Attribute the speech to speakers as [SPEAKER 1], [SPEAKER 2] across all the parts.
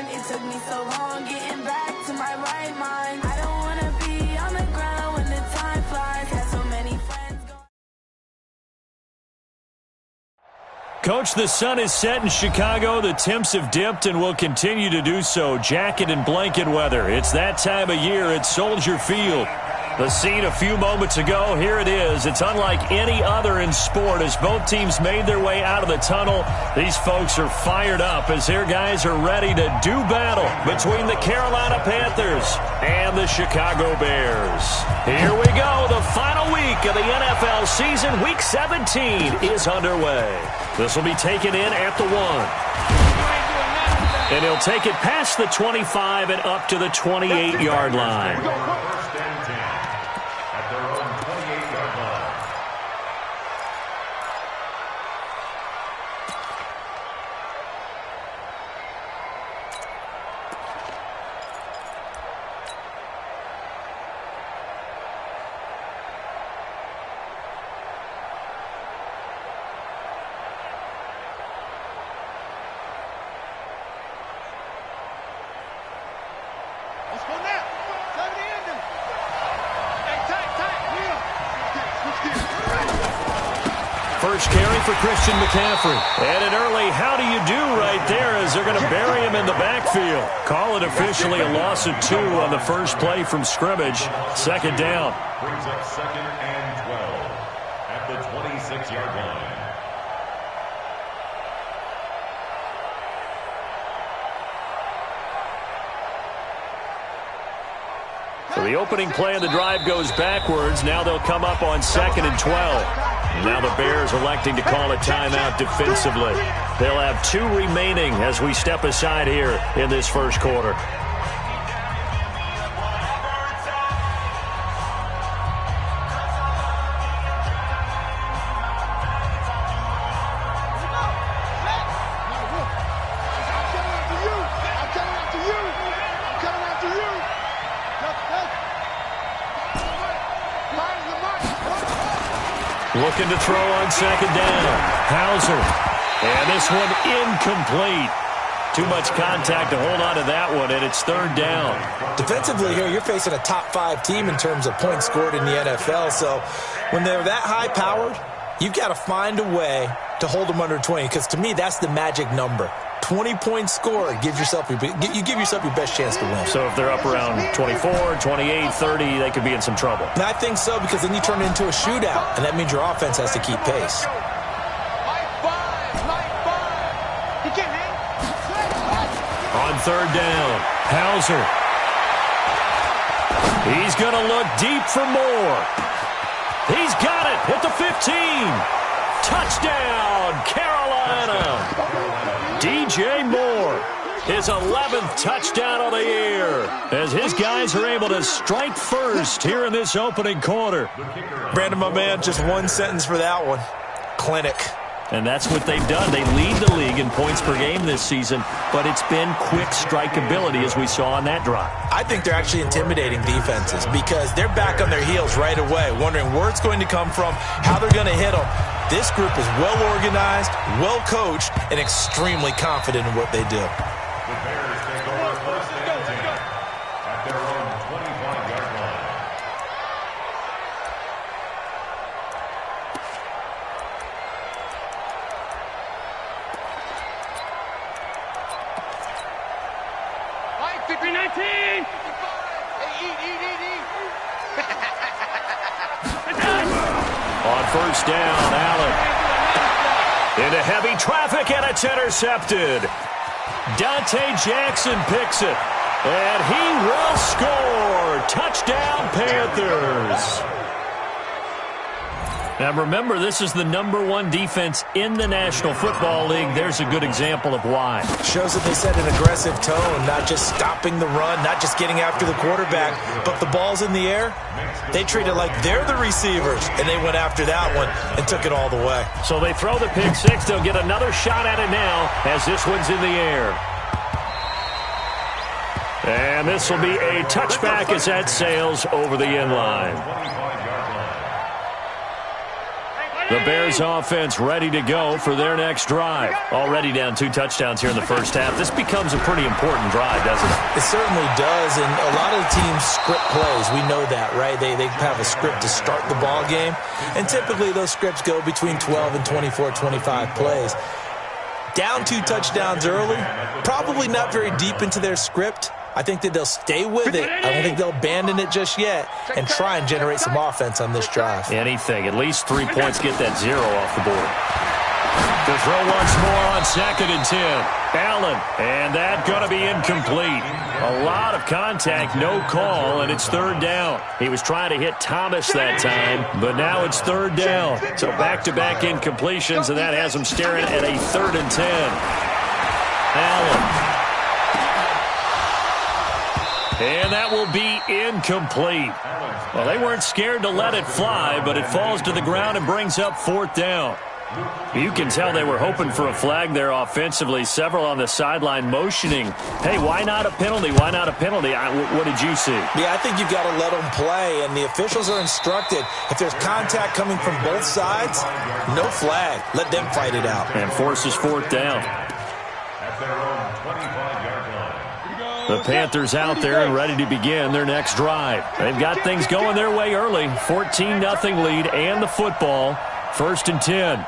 [SPEAKER 1] grind. It took me so long getting back to my right mind. I don't wanna be on the ground when the time flies. Had so many friends go.
[SPEAKER 2] Coach, the sun is set in Chicago. The temps have dipped and will continue to do so. Jacket and blanket weather. It's that time of year at Soldier Field. The scene a few moments ago, here it is. It's unlike any other in sport as both teams made their way out of the tunnel. These folks are fired up as their guys are ready to do battle between the Carolina Panthers and the Chicago Bears. Here we go. The final week of the NFL season, Week 17, is underway. This will be taken in at the 1. And he'll take it past the 25 and up to the 28-yard line. First carry for Christian McCaffrey. And an early how do you do right there as they're going to bury him in the backfield. Call it officially a loss of 2 on the first play from scrimmage. Second down.
[SPEAKER 3] Brings up 2nd and 12 at the 26-yard line.
[SPEAKER 2] So the opening play of the drive goes backwards. Now they'll come up on 2nd and 12. Now the Bears electing to call a timeout defensively. They'll have 2 remaining as we step aside here in this first quarter. Looking to throw on 2nd down. Hauser. And this one incomplete. Too much contact to hold on to that one, and it's 3rd down.
[SPEAKER 4] Defensively here, you're facing a top 5 team in terms of points scored in the NFL. So when they're that high-powered, you've got to find a way to hold them under 20, because to me, that's the magic number. 20 points scored, you give yourself your best chance to win.
[SPEAKER 2] So if they're up around 24, 28, 30, they could be in some trouble.
[SPEAKER 4] And I think so, because then you turn it into a shootout, and that means your offense has to keep pace.
[SPEAKER 2] On 3rd down, Hauser. He's going to look deep for more. He's got it at the 15. Touchdown, Carolina. DJ Moore, his 11th touchdown of the year, as his guys are able to strike first here in this opening quarter.
[SPEAKER 4] Brandon, my man, just one sentence for that one. Clinic.
[SPEAKER 2] And that's what they've done. They lead the league in points per game this season, but it's been quick strikeability as we saw on that drive.
[SPEAKER 4] I think they're actually intimidating defenses because they're back on their heels right away, wondering where it's going to come from, how they're going to hit them. This group is well organized, well coached, and extremely confident in what they do.
[SPEAKER 3] The Bears take over 1st and 10 at their own 25-yard line.
[SPEAKER 2] On 1st down, Allen. Into heavy traffic, and it's intercepted. Dante Jackson picks it, and he will score. Touchdown, Panthers. Now remember, this is the #1 defense in the National Football League. There's a good example of why.
[SPEAKER 4] Shows that they set an aggressive tone, not just stopping the run, not just getting after the quarterback, but the ball's in the air. They treat it like they're the receivers, and they went after that one and took it all the way.
[SPEAKER 2] So they throw the pick six. They'll get another shot at it now as this one's in the air. And this will be a touchback as that sails over the end line. The Bears offense ready to go for their next drive. Already down 2 touchdowns here in the first half. This becomes a pretty important drive, doesn't it?
[SPEAKER 4] It certainly does, and a lot of the teams script plays. We know that, right? They have a script to start the ball game, and typically those scripts go between 12 and 24, 25 plays. Down 2 touchdowns early, probably not very deep into their script. I think that they'll stay with it. I don't think they'll abandon it just yet and try and generate some offense on this drive.
[SPEAKER 2] Anything. At least 3 points get that 0 off the board. To throw once more on 2nd and 10. Allen, and that going to be incomplete. A lot of contact, no call, and it's 3rd down. He was trying to hit Thomas that time, but now it's 3rd down. So back-to-back incompletions, and that has him staring at a 3rd and 10. Allen. And that will be incomplete. Well, they weren't scared to let it fly, but it falls to the ground and brings up 4th down. You can tell they were hoping for a flag there offensively. Several on the sideline motioning, hey, why not a penalty? Why not a penalty? What did you see?
[SPEAKER 4] Yeah, I think you've got to let them play, and the officials are instructed, if there's contact coming from both sides, no flag. Let them fight it out.
[SPEAKER 2] And forces 4th down.
[SPEAKER 3] At their own 25-yard line.
[SPEAKER 2] The Panthers out there and ready to begin their next drive. They've got things going their way early. 14-0 lead and the football. 1st and 10. On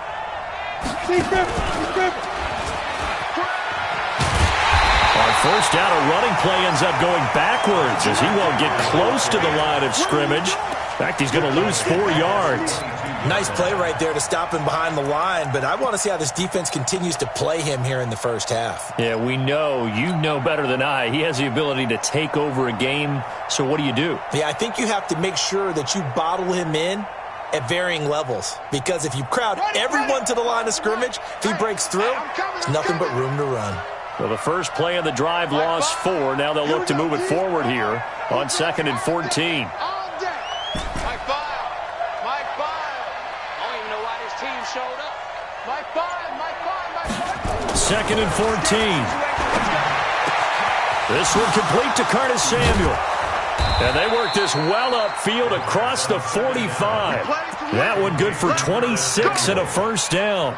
[SPEAKER 2] 1st down, a running play ends up going backwards as he won't get close to the line of scrimmage. In fact, he's going to lose 4 yards.
[SPEAKER 4] Nice play right there to stop him behind the line, but I want to see how this defense continues to play him here in the first half.
[SPEAKER 2] Yeah, we know. You know better than I. He has the ability to take over a game, so what do you do?
[SPEAKER 4] Yeah, I think you have to make sure that you bottle him in at varying levels, because if you crowd everyone to the line of scrimmage, if he breaks through, there's nothing but room to run.
[SPEAKER 2] Well, the first play of the drive lost 4. Now they'll look to move it forward here on 2nd and 14. 2nd and 14. This one complete to Curtis Samuel. And they work this well upfield across the 45. That one good for 26 and a 1st down.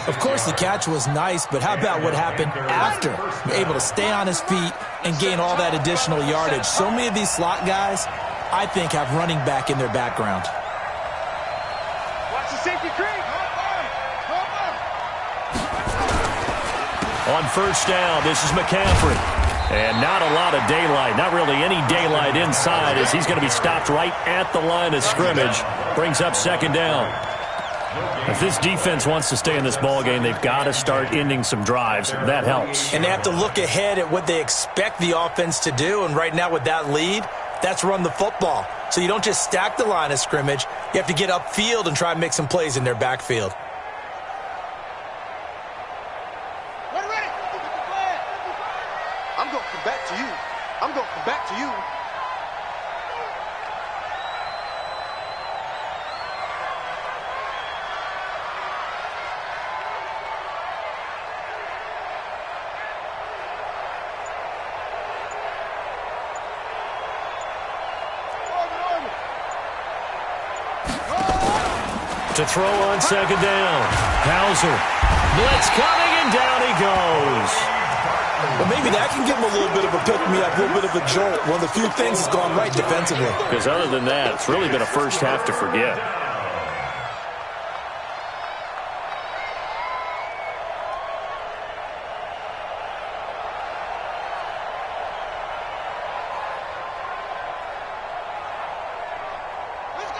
[SPEAKER 4] Of course, the catch was nice, but how about what happened after? Able to stay on his feet and gain all that additional yardage. So many of these slot guys, I think, have running back in their background.
[SPEAKER 5] Watch the safety creek.
[SPEAKER 2] On 1st down, this is McCaffrey. And not a lot of daylight, not really any daylight inside as he's going to be stopped right at the line of scrimmage. Brings up 2nd down. If this defense wants to stay in this ballgame, they've got to start ending some drives. That helps.
[SPEAKER 4] And they have to look ahead at what they expect the offense to do. And right now with that lead, that's run the football. So you don't just stack the line of scrimmage. You have to get upfield and try and make some plays in their backfield.
[SPEAKER 5] I'm going to come back to you. I'm going to come back to you.
[SPEAKER 2] To throw on 2nd down. Hauser. Blitz coming, and down he goes.
[SPEAKER 4] But maybe that can give him a little bit of a pick-me-up, a little bit of a jolt. One of the few things that's gone right defensively.
[SPEAKER 2] Because other than that, it's really been a first half to forget.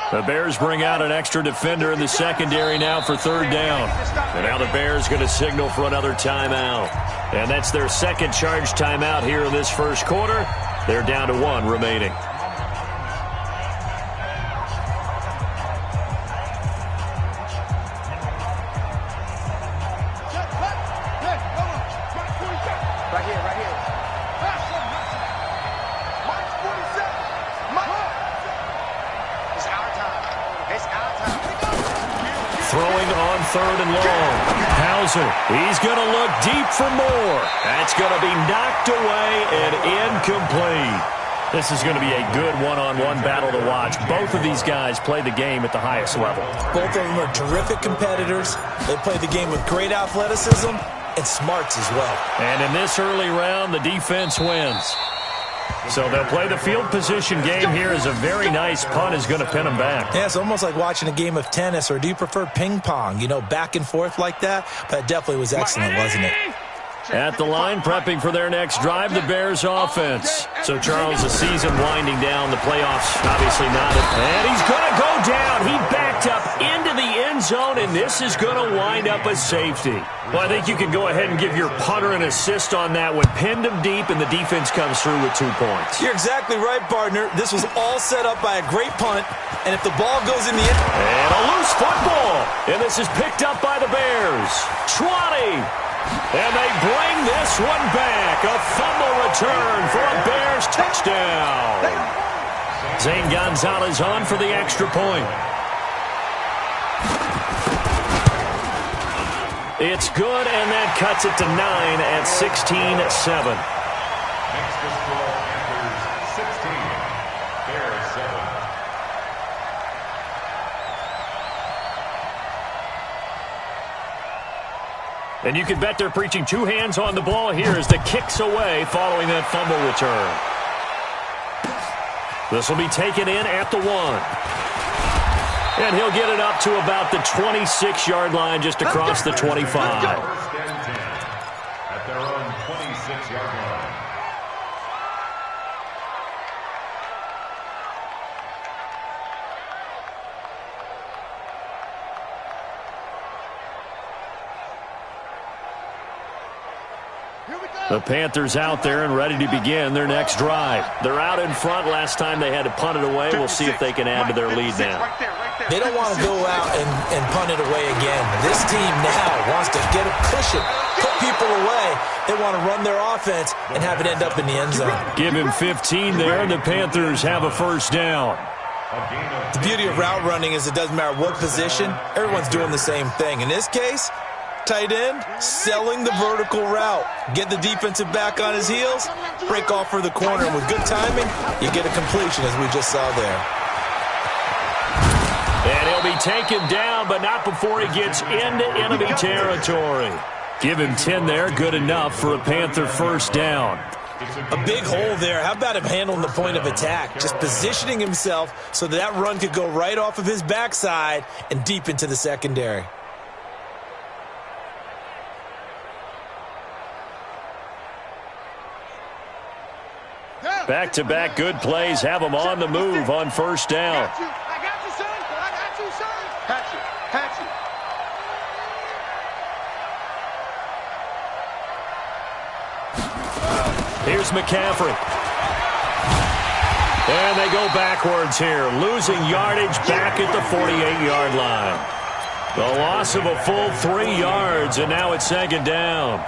[SPEAKER 2] The Bears bring out an extra defender in the secondary now for 3rd down. And now the Bears going to signal for another timeout. And that's their 2nd charge timeout here in this 1st quarter. They're down to 1 remaining. Throwing on 3rd and long. Hauser, he's going to look deep for more. That's going to be knocked away and incomplete. This is going to be a good one-on-one battle to watch. Both of these guys play the game at the highest level.
[SPEAKER 4] Both of them are terrific competitors. They play the game with great athleticism and smarts as well.
[SPEAKER 2] And in this early round, the defense wins. So they'll play the field position game here as a very nice punt is going to pin them back.
[SPEAKER 4] Yeah, it's almost like watching a game of tennis, or do you prefer ping pong? You know, back and forth like that? That definitely was excellent, wasn't it?
[SPEAKER 2] At the line, prepping for their next drive, the Bears offense. So, Charles, the season winding down, the playoffs obviously not. And he's going to go down. He backed up into the end zone, and this is going to wind up a safety. Well, I think you can go ahead and give your punter an assist on that one. Pinned him deep, and the defense comes through with 2 points.
[SPEAKER 4] You're exactly right, partner. This was all set up by a great punt, and if the ball goes in the end...
[SPEAKER 2] And a loose football, and this is picked up by the Bears. 20. And they bring this one back. A fumble return for a Bears touchdown. Zane Gonzalez on for the extra point. It's good, and that cuts it to 9 at 16-7.
[SPEAKER 3] Next to score, Panthers 16, Bears 7.
[SPEAKER 2] And you can bet they're preaching 2 hands on the ball here as the kick's away following that fumble return. This will be taken in at the 1. And he'll get it up to about the 26-yard line just across the 25.
[SPEAKER 3] First and 10 at their own 26-yard line.
[SPEAKER 2] The Panthers out there and ready to begin their next drive. They're out in front. Last time they had to punt it away. We'll see if they can add to their lead now.
[SPEAKER 4] They don't want to go out and punt it away again. This team now wants to get a cushion, put people away. They want to run their offense and have it end up in the end zone.
[SPEAKER 2] Give him 15 there, and the Panthers have a first down.
[SPEAKER 4] The beauty of route running is it doesn't matter what position. Everyone's doing the same thing. In this case, tight end, selling the vertical route. Get the defensive back on his heels, break off for the corner. And with good timing, you get a completion, as we just saw there.
[SPEAKER 2] And he'll be taken down, but not before he gets into enemy territory. Give him 10 there, good enough for a Panther first down.
[SPEAKER 4] A big hole there. How about him handling the point of attack? Just positioning himself so that run could go right off of his backside and deep into the secondary.
[SPEAKER 2] Back-to-back good plays have him on the move on first down.
[SPEAKER 5] I got you, son. I got you, son. Patch it.
[SPEAKER 2] Here's McCaffrey. And they go backwards here, losing yardage back at the 48-yard line. The loss of a full 3 yards, and now it's second down.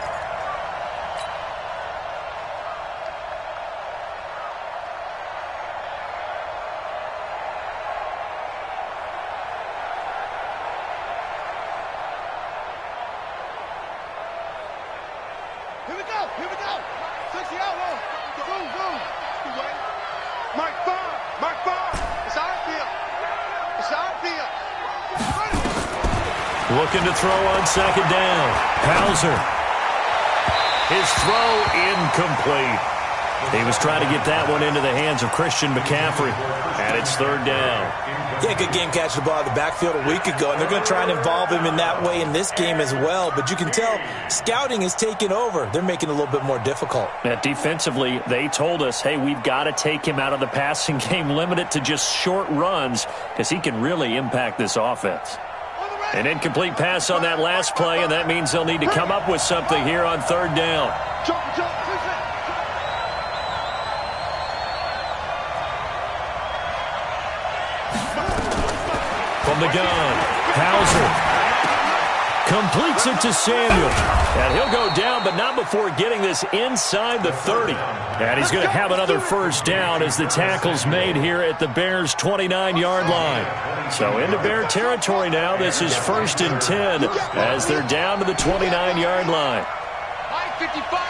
[SPEAKER 5] Here we go. 6 yard. Boom. Mark 5. It's our field.
[SPEAKER 2] Looking to throw on second down. Hauser. His throw incomplete. He was trying to get that one into the hands of Christian McCaffrey. And it's third down.
[SPEAKER 4] Yeah, good game catching the ball in the backfield a week ago, and they're going to try and involve him in that way in this game as well. But you can tell scouting is taking over. They're making it a little bit more difficult.
[SPEAKER 2] Defensively, they told us, hey, we've got to take him out of the passing game, limit it to just short runs, because he can really impact this offense. An incomplete pass on that last play, and that means they'll need to come up with something here on third down. From the gun, Hauser completes it to Samuel. And he'll go down, but not before getting this inside the 30. And he's going to have another first down as the tackle's made here at the Bears' 29-yard line. So into Bear territory now. This is 1st and 10 as they're down to the 29-yard line.
[SPEAKER 5] 9:55.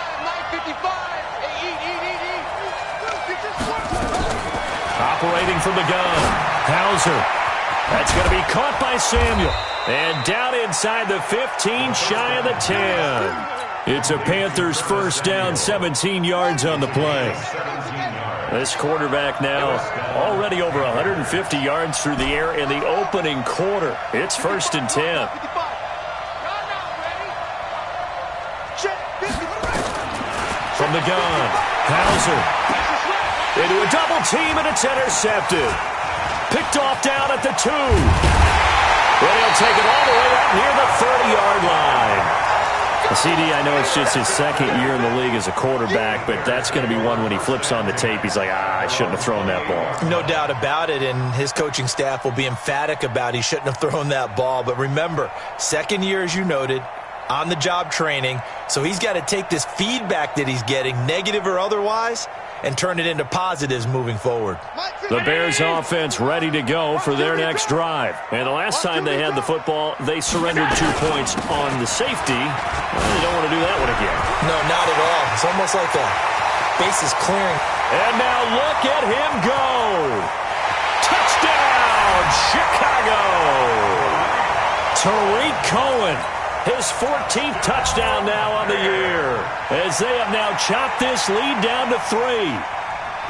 [SPEAKER 2] Operating from the gun, Hauser. That's going to be caught by Samuel. And down inside the 15, shy of the 10. It's a Panthers first down, 17 yards on the play. This quarterback now already over 150 yards through the air in the opening quarter. It's 1st and 10. From the gun, Hauser. Into a double team, and it's intercepted. Picked off down at the 2. And he'll take it all the way up near the 30-yard line. CD, I know it's just his second year in the league as a quarterback, but that's going to be one when he flips on the tape. He's like, I shouldn't have thrown that ball.
[SPEAKER 4] No doubt about it, and his coaching staff will be emphatic about he shouldn't have thrown that ball. But remember, second year, as you noted, on-the-job training, so he's got to take this feedback that he's getting, negative or otherwise, and turn it into positives moving forward.
[SPEAKER 2] The Bears offense ready to go for their next drive. And the last time they had the football, they surrendered 2 points on the safety. Well, they don't want to do that one again.
[SPEAKER 4] No, not at all. It's almost like a bases clearing.
[SPEAKER 2] And now look at him go. Touchdown, Chicago. Tariq Cohen. His 14th touchdown now on the year, as they have now chopped this lead down to 3.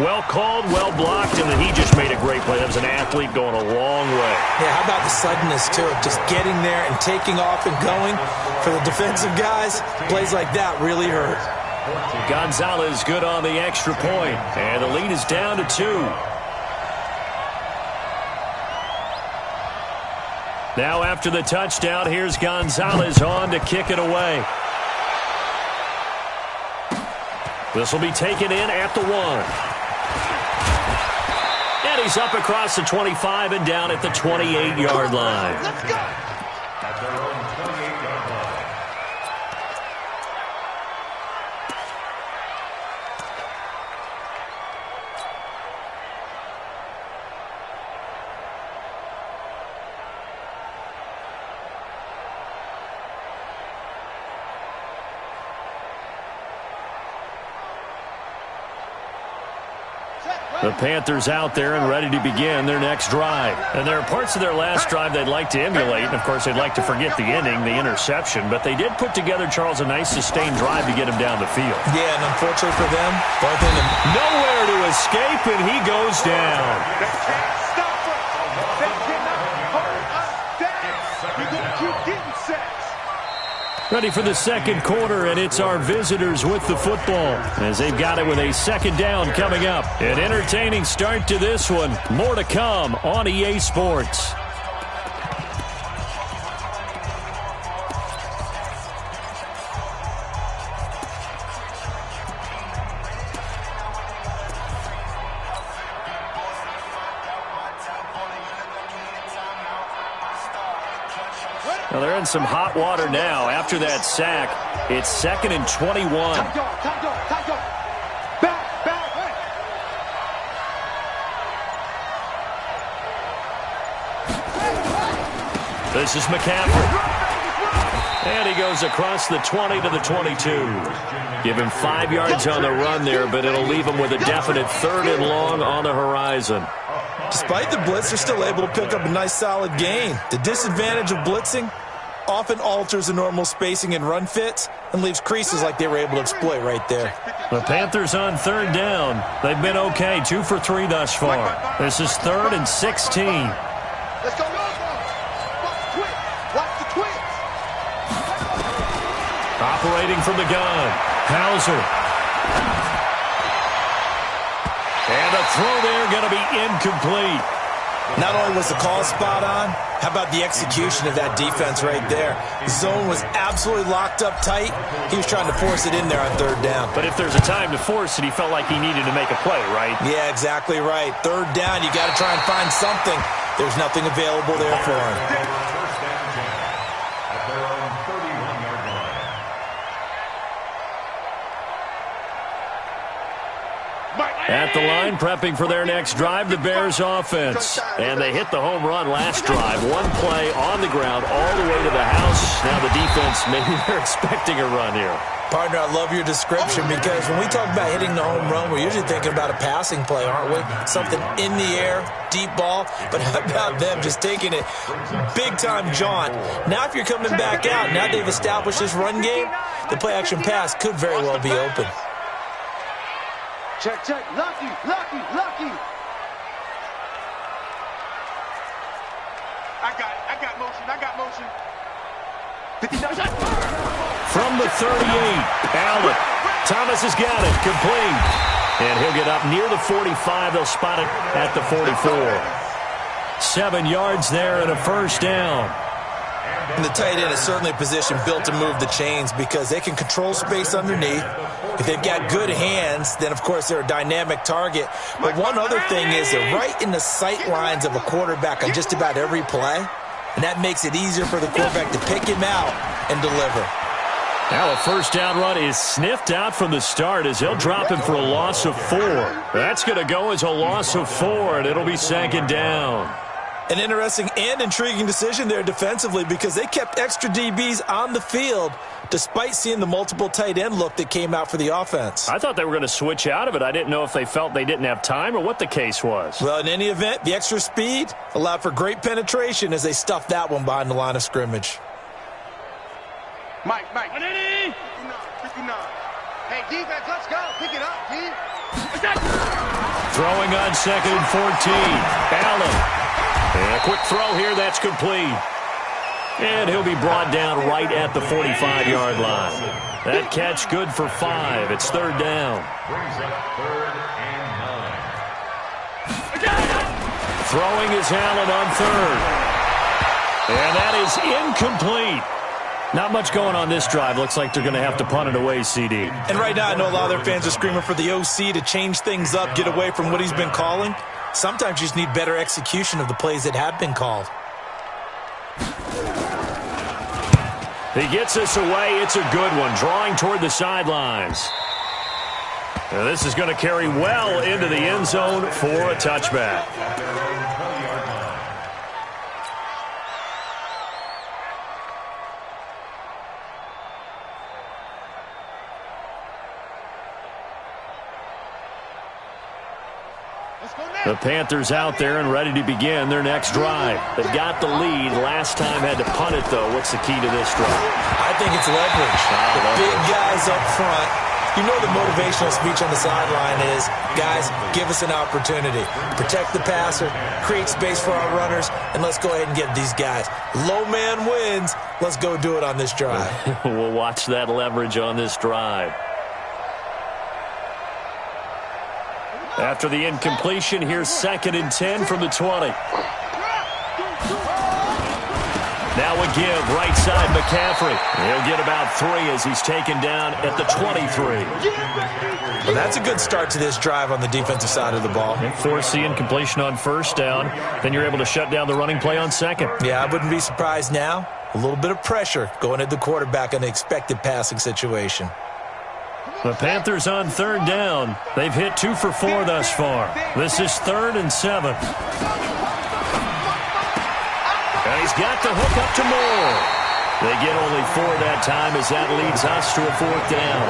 [SPEAKER 2] Well called, well blocked, and then he just made a great play. That was an athlete going a long way.
[SPEAKER 4] Yeah, how about the suddenness, too, of just getting there and taking off and going. For the defensive guys, plays like that really hurt.
[SPEAKER 2] Gonzalez good on the extra point, and the lead is down to 2. Now after the touchdown, here's Gonzalez on to kick it away. This will be taken in at the 1. And he's up across the 25 and down at the 28-yard line.
[SPEAKER 5] Let's go.
[SPEAKER 3] At their own 28-yard line.
[SPEAKER 2] The Panthers out there and ready to begin their next drive. And there are parts of their last drive they'd like to emulate. And, of course, they'd like to forget the ending, the interception. But they did put together, Charles, a nice sustained drive to get him down the field.
[SPEAKER 4] Yeah, and unfortunately for them,
[SPEAKER 2] nowhere to escape, and he goes down.
[SPEAKER 5] They can't stop us. They cannot hold us down. We're going to keep getting sacks.
[SPEAKER 2] Ready for the second quarter, and it's our visitors with the football as they've got it with a second down coming up. An entertaining start to this one. More to come on EA Sports. Well, they're in some hot water now. After that sack, it's 2nd and 21.
[SPEAKER 5] Top dog. Back.
[SPEAKER 2] This is McCaffrey. And he goes across the 20 to the 22. Give him 5 yards on the run there, but it'll leave him with a definite 3rd and long on the horizon.
[SPEAKER 4] Despite the blitz, they're still able to pick up a nice solid gain. The disadvantage of blitzing often alters the normal spacing and run fits and leaves creases like they were able to exploit right there.
[SPEAKER 2] The Panthers on 3rd down. They've been okay, 2 for 3 thus far. This is 3rd and 16.
[SPEAKER 5] Let's go. Watch the twins.
[SPEAKER 2] Operating from the gun, Hauser. And a throw there going to be incomplete.
[SPEAKER 4] Not only was the call spot on, how about the execution of that defense right there? The zone was absolutely locked up tight. He was trying to force it in there on 3rd down.
[SPEAKER 2] But if there's a time to force it, he felt like he needed to make a play, right?
[SPEAKER 4] Yeah, exactly right. 3rd down, you got to try and find something. There's nothing available there for him.
[SPEAKER 3] First down chance at their own 31-yard line.
[SPEAKER 2] At the line, prepping for their next drive, the Bears offense. And they hit the home run last drive. One play on the ground all the way to the house. Now the defense, maybe they're expecting a run here.
[SPEAKER 4] Partner, I love your description because when we talk about hitting the home run, we're usually thinking about a passing play, aren't we? Something in the air, deep ball. But how about them just taking it big-time jaunt? Now if you're coming back out, now they've established this run game, the play-action pass could very well be open.
[SPEAKER 5] Check, check. Lucky, lucky, lucky. I got motion. 59.
[SPEAKER 2] From the 38, Allen. Thomas has got it, complete. And he'll get up near the 45. They'll spot it at the 44. 7 yards there and a first down.
[SPEAKER 4] And the tight end is certainly a position built to move the chains because they can control space underneath. If they've got good hands, then, of course, they're a dynamic target. But one other thing is they're right in the sight lines of a quarterback on just about every play. And that makes it easier for the quarterback to pick him out and deliver.
[SPEAKER 2] Now a first down run is sniffed out from the start as he'll drop him for a loss of 4. That's going to go as a loss of 4, and it'll be second down.
[SPEAKER 4] An interesting and intriguing decision there defensively because they kept extra DBs on the field despite seeing the multiple tight end look that came out for the offense.
[SPEAKER 2] I thought they were going to switch out of it. I didn't know if they felt they didn't have time or what the case was.
[SPEAKER 4] Well, in any event, the extra speed allowed for great penetration as they stuffed that one behind the line of scrimmage.
[SPEAKER 5] Mike. 59. Hey, defense, let's go. Pick it up, D.
[SPEAKER 2] Throwing on 2nd and 14. Allen. And a quick throw here, that's complete. And he'll be brought down right at the 45-yard line. That catch good for 5. It's third down.
[SPEAKER 3] Brings up 3rd and 9.
[SPEAKER 2] Throwing is Allen on 3rd. And that is incomplete. Not much going on this drive. Looks like they're going to have to punt it away, CD.
[SPEAKER 4] And right now I know a lot of their fans are screaming for the OC to change things up, get away from what he's been calling. Sometimes you just need better execution of the plays that have been called.
[SPEAKER 2] He gets us away. It's a good one. Drawing toward the sidelines. Now this is going to carry well into the end zone for a touchback. The Panthers out there and ready to begin their next drive. They've got the lead. Last time had to punt it, though. What's the key to this drive?
[SPEAKER 4] I think it's leverage. The big guys up front. You know the motivational speech on the sideline is, guys, give us an opportunity. Protect the passer, create space for our runners, and let's go ahead and get these guys. Low man wins. Let's go do it on this drive.
[SPEAKER 2] We'll watch that leverage on this drive. After the incompletion, here's 2nd and 10 from the 20. Now a give, right side McCaffrey. He'll get about 3 as he's taken down at the 23.
[SPEAKER 4] Well, that's a good start to this drive on the defensive side of the ball.
[SPEAKER 2] And force the incompletion on first down. Then you're able to shut down the running play on second.
[SPEAKER 4] Yeah, I wouldn't be surprised now. A little bit of pressure going at the quarterback in the expected passing situation.
[SPEAKER 2] The Panthers on 3rd down. They've hit 2 for 4 thus far. This is 3rd and 7. And he's got the hook up to Moore. They get only 4 that time as that leads us to a 4th down.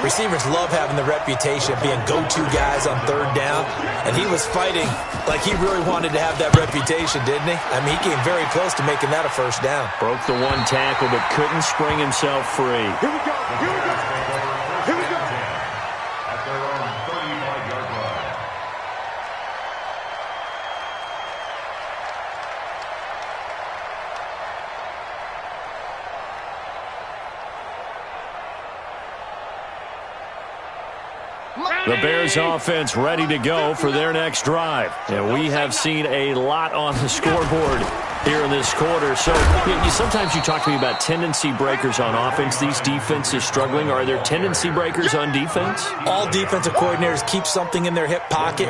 [SPEAKER 4] Receivers love having the reputation of being go-to guys on 3rd down. And he was fighting like he really wanted to have that reputation, didn't he? I mean, he came very close to making that a first down.
[SPEAKER 2] Broke the 1 tackle but couldn't spring himself free.
[SPEAKER 5] Here we go.
[SPEAKER 3] At their own 35-yard line.
[SPEAKER 2] The Bears offense ready to go for their next drive. And we have seen a lot on the scoreboard here in this quarter. So sometimes you talk to me about tendency breakers on offense. These defenses struggling. Are there tendency breakers on defense?
[SPEAKER 4] All defensive coordinators keep something in their hip pocket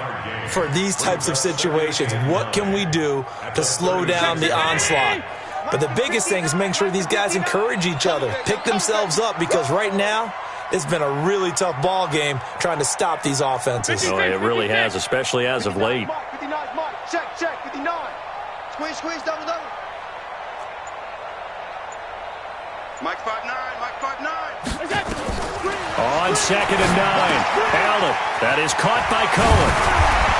[SPEAKER 4] for these types of situations. What can we do to slow down the onslaught? But the biggest thing is making sure these guys encourage each other, pick themselves up, because right now it's been a really tough ball game trying to stop these offenses.
[SPEAKER 2] Oh, it really has, especially as of late.
[SPEAKER 5] 59, Mike. Check, 59. Squeeze, double. Mike 5'9", Mike 5'9".
[SPEAKER 2] On 2nd and 9. Allen. That is caught by Cohen.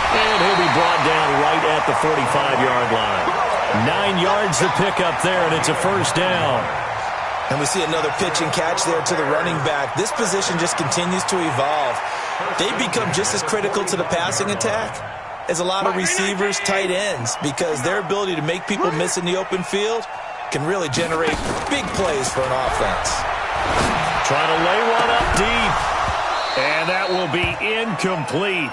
[SPEAKER 2] And he'll be brought down right at the 45-yard line. 9 yards to pick up there, and it's a first down.
[SPEAKER 4] And we see another pitch and catch there to the running back. This position just continues to evolve. They become just as critical to the passing attack as a lot of receivers, tight ends, because their ability to make people miss in the open field can really generate big plays for an offense.
[SPEAKER 2] Trying to lay one up deep. And that will be incomplete.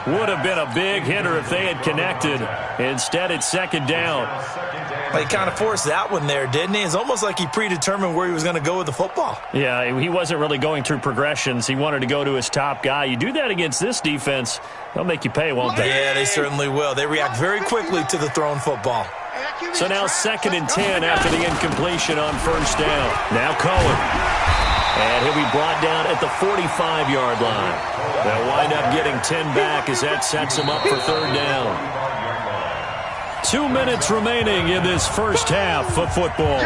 [SPEAKER 2] Would have been a big hitter if they had connected. Instead, it's 2nd down.
[SPEAKER 4] Well, he kind of forced that one there, didn't he? It's almost like he predetermined where he was going to go with the football.
[SPEAKER 2] Yeah, he wasn't really going through progressions. He wanted to go to his top guy. You do that against this defense, they'll make you pay, won't they?
[SPEAKER 4] Yeah, they certainly will. They react very quickly to the thrown football.
[SPEAKER 2] So now 2nd and 10 after the incompletion on first down. Now Cohen. And he'll be brought down at the 45-yard line. They'll wind up getting 10 back as that sets him up for 3rd down. 2 minutes remaining in this first half of football.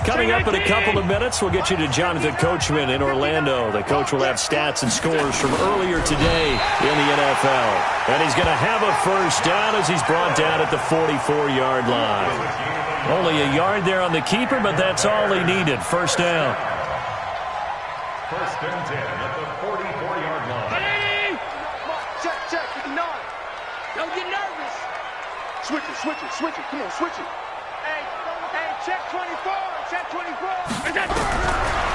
[SPEAKER 2] Coming up in a couple of minutes, we'll get you to Jonathan Coachman in Orlando. The coach will have stats and scores from earlier today in the NFL. And he's going to have a first down as he's brought down at the 44-yard line. Only a yard there on the keeper, but that's all he needed. First down.
[SPEAKER 3] 1st and 10 at the 44-yard line.
[SPEAKER 5] Check, 59. Don't get nervous. Switch it. Come on, switch it. Hey, check 24.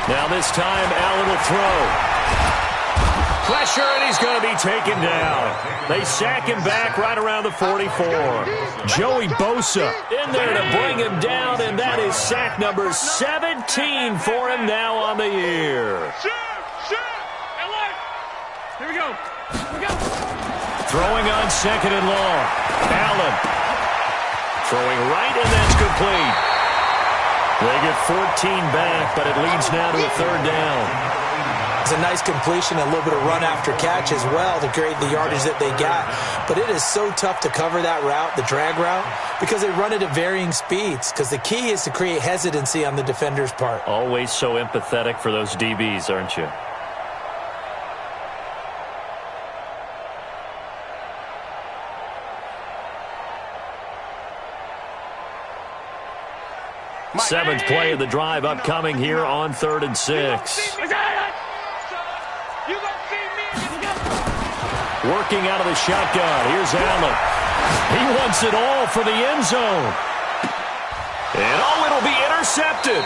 [SPEAKER 2] Now this time, Allen will throw. Pressure, and he's going to be taken down. They sack him back right around the 44. Joey Bosa in there to bring him down, and that is sack number 17 for him now on the year.
[SPEAKER 5] Here we go.
[SPEAKER 2] Throwing on 2nd and long. Allen throwing right, and that's complete. They get 14 back, but it leads now to a 3rd down.
[SPEAKER 4] It's a nice completion, a little bit of run after catch as well to create the yardage that they got. But it is so tough to cover that route, the drag route, because they run it at varying speeds. Because the key is to create hesitancy on the defender's part.
[SPEAKER 2] Always so empathetic for those DBs, aren't you? Seventh play of the drive upcoming here on 3rd and 6. Working out of the shotgun. Here's Allen. He wants it all for the end zone. And it'll be intercepted.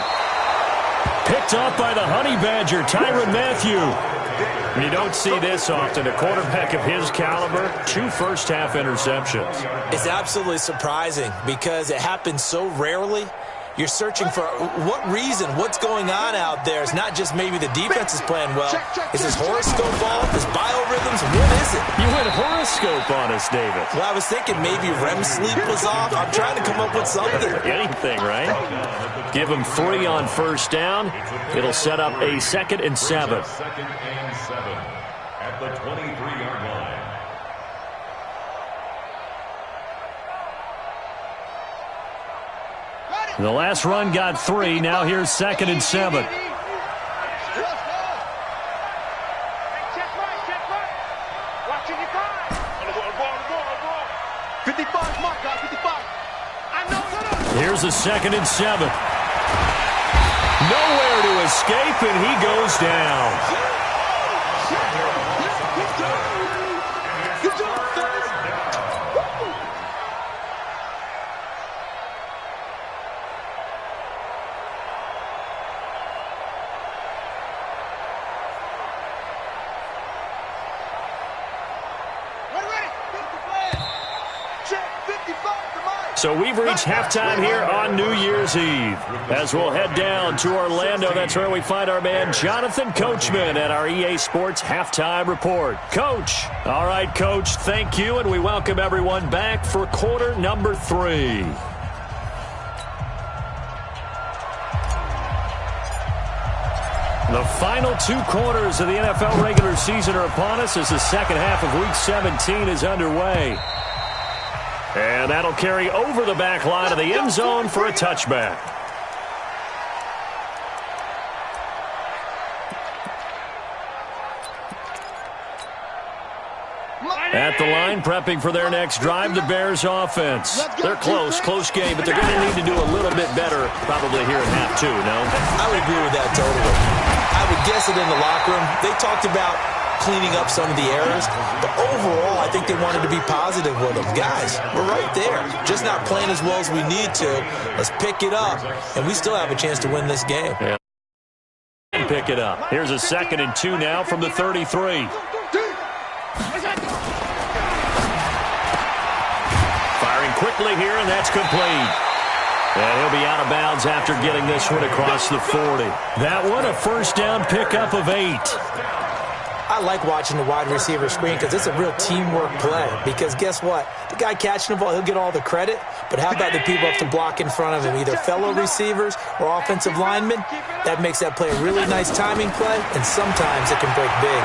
[SPEAKER 2] Picked off by the Honey Badger, Tyrann Mathieu. You don't see this often. A quarterback of his caliber, 2 first-half interceptions.
[SPEAKER 4] It's absolutely surprising because it happens so rarely. You're searching for what reason, what's going on out there. It's not just maybe the defense is playing well. Is this horoscope off? Is biorhythms? What is it?
[SPEAKER 2] You went horoscope on us, David.
[SPEAKER 4] Well, I was thinking maybe REM sleep was off. I'm trying to come up with something.
[SPEAKER 2] Anything, right? Give him 3 on first down. It'll set up a 2nd and 7.
[SPEAKER 3] 2nd and 7 at the 23-yard line.
[SPEAKER 2] The last run got 3. Now here's 2nd and 7.
[SPEAKER 5] Check right. Watching your time. 55, Mark, guys, 55. I know.
[SPEAKER 2] Here's a 2nd and 7. Nowhere to escape, and he goes down. So we've reached halftime here on New Year's Eve. As we'll head down to Orlando, that's where we find our man Jonathan Coachman at our EA Sports Halftime Report. Coach. All right, Coach, thank you, and we welcome everyone back for quarter number 3. The final 2 quarters of the NFL regular season are upon us as the second half of Week 17 is underway. And that'll carry over the back line of the end zone for a touchback. At the line, prepping for their next drive, the Bears offense. They're close game, but they're going to need to do a little bit better probably here in half 2, no?
[SPEAKER 4] I would agree with that totally. I would guess it in the locker room. They talked about cleaning up some of the errors, but overall, I think they wanted to be positive with them. Guys, we're right there. Just not playing as well as we need to. Let's pick it up, and we still have a chance to win this game.
[SPEAKER 2] Yeah. Pick it up. Here's a 2nd and 2 now from the 33. Firing quickly here, and that's complete. And he'll be out of bounds after getting this one across the 40. That one, a first down pickup of 8.
[SPEAKER 4] I like watching the wide receiver screen because it's a real teamwork play. Because guess what? The guy catching the ball, he'll get all the credit. But how about the people up to block in front of him, either fellow receivers or offensive linemen? That makes that play a really nice timing play, and sometimes it can break big.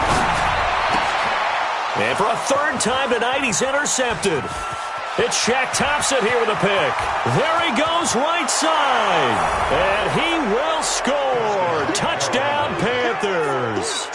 [SPEAKER 2] And for a 3rd time tonight, he's intercepted. It's Shaq Thompson here with a pick. There he goes right side. And he will score. Touchdown, Panthers.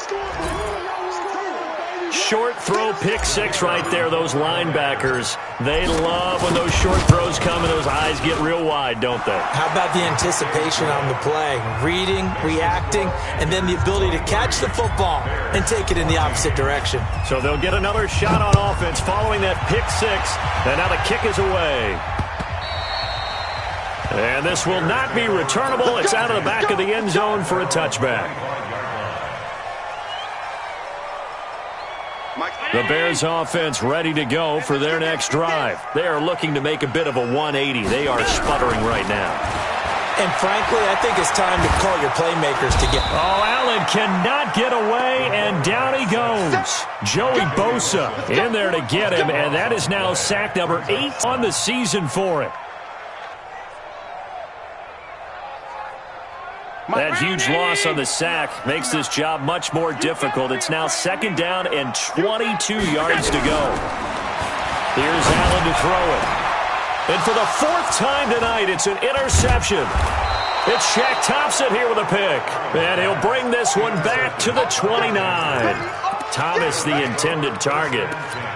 [SPEAKER 2] Short throw, pick 6 right there. Those linebackers, they love when those short throws come and those eyes get real wide, don't they?
[SPEAKER 4] How about the anticipation on the play? Reading, reacting, and then the ability to catch the football and take it in the opposite direction.
[SPEAKER 2] So they'll get another shot on offense following that pick 6. And now the kick is away. And this will not be returnable. It's out of the back of the end zone for a touchback. The Bears offense ready to go for their next drive. They are looking to make a bit of a 180. They are sputtering right now.
[SPEAKER 4] And frankly, I think it's time to call your playmakers to get...
[SPEAKER 2] Oh, Allen cannot get away, and down he goes. Joey Bosa in there to get him, and that is now sack number 8 on the season for him. That huge loss on the sack makes this job much more difficult. It's now 2nd down and 22 yards to go. Here's Allen to throw it. And for the 4th time tonight, it's an interception. It's Shaq Thompson here with a pick. And he'll bring this one back to the 29. Thomas, the intended target.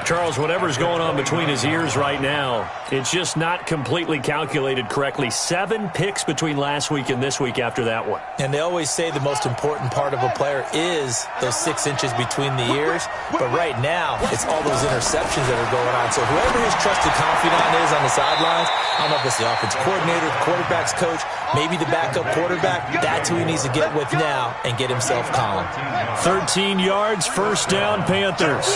[SPEAKER 2] Charles, whatever's going on between his ears right now, it's just not completely calculated correctly. 7 picks between last week and this week after that one.
[SPEAKER 4] And they always say the most important part of a player is those 6 inches between the ears. But right now, it's all those interceptions that are going on. So whoever his trusted confidant is on the sidelines, I don't know if it's the offensive coordinator, the quarterback's coach, maybe the backup quarterback, that's who he needs to get with now and get himself calm.
[SPEAKER 2] 13 yards, first down, Panthers.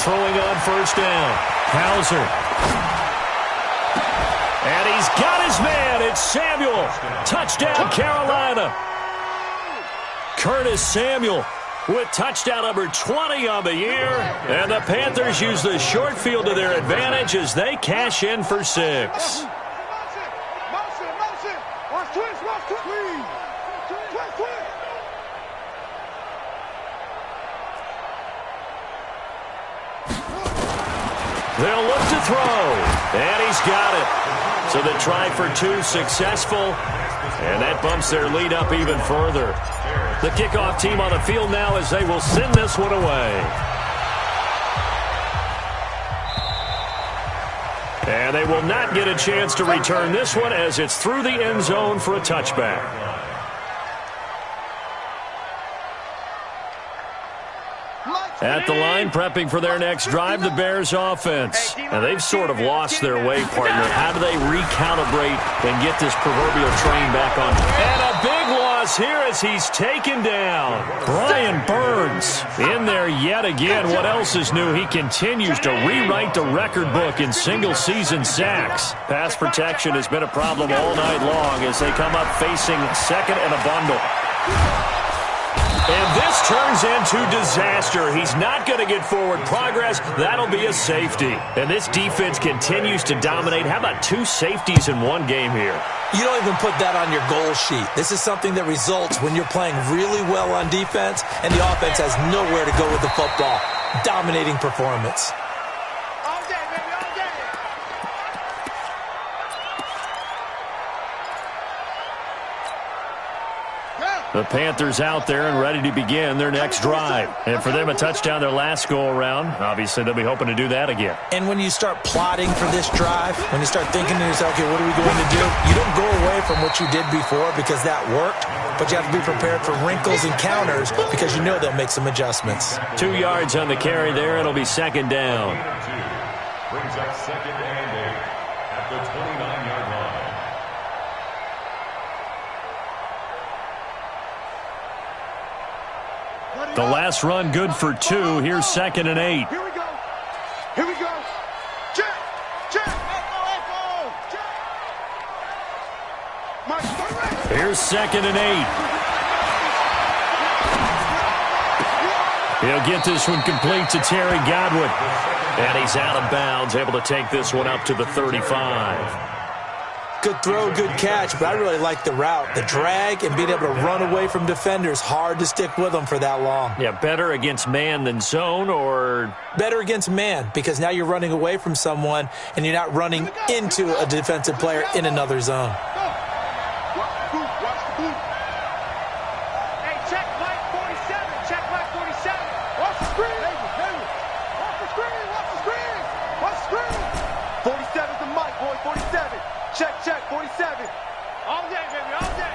[SPEAKER 2] Throwing on first down. Hauser. And he's got his man. It's Samuel. Touchdown, Carolina. Curtis Samuel with touchdown number 20 on the year. And the Panthers use the short field to their advantage as they cash in for 6. They'll look to throw, and he's got it. So the try for 2 successful, and that bumps their lead up even further. The kickoff team on the field now as they will send this one away. And they will not get a chance to return this one as it's through the end zone for a touchback. At the line, prepping for their next drive, the Bears offense. And they've sort of lost their way, partner. How do they recalibrate and get this proverbial train back on? And a big loss here as he's taken down. Brian Burns in there yet again. What else is new? He continues to rewrite the record book in single-season sacks. Pass protection has been a problem all night long as they come up facing 2nd and a bundle. And this turns into disaster. He's not going to get forward progress. That'll be a safety. And this defense continues to dominate. How about 2 safeties in one game here?
[SPEAKER 4] You don't even put that on your goal sheet. This is something that results when you're playing really well on defense and the offense has nowhere to go with the football. Dominating performance.
[SPEAKER 5] All day, baby, all day.
[SPEAKER 2] The Panthers out there and ready to begin their next drive. And for them, a touchdown their last go-around. Obviously, they'll be hoping to do that again.
[SPEAKER 4] And when you start plotting for this drive, when you start thinking to yourself, okay, what are we going to do? You don't go away from what you did before because that worked, but you have to be prepared for wrinkles and counters because you know they'll make some adjustments.
[SPEAKER 2] 2 yards on the carry there. It'll be second down.
[SPEAKER 3] Brings up 2nd and 8 at the 29-yard line.
[SPEAKER 2] The last run good for 2. Here's 2nd and 8.
[SPEAKER 5] Here we go. Here we go. Check. Check. Echo. Check. Mark,
[SPEAKER 2] Here's 2nd and 8. He'll get this one complete to Terry Godwin. And he's out of bounds, able to take this one up to the 35.
[SPEAKER 4] Good throw, good catch, but I really like the route. The drag and being able to run away from defenders, hard to stick with them for that long.
[SPEAKER 2] Yeah, better against man than zone, or?
[SPEAKER 4] Better against man, because now you're running away from someone and you're not running into a defensive player in another zone.
[SPEAKER 5] Watch the boot. Hey, check Mike 47. Check Mike 47. Watch the screen. Watch the screen. Watch the screen. 47's the mic, boy. 47. Check, 47. All day, baby, all day.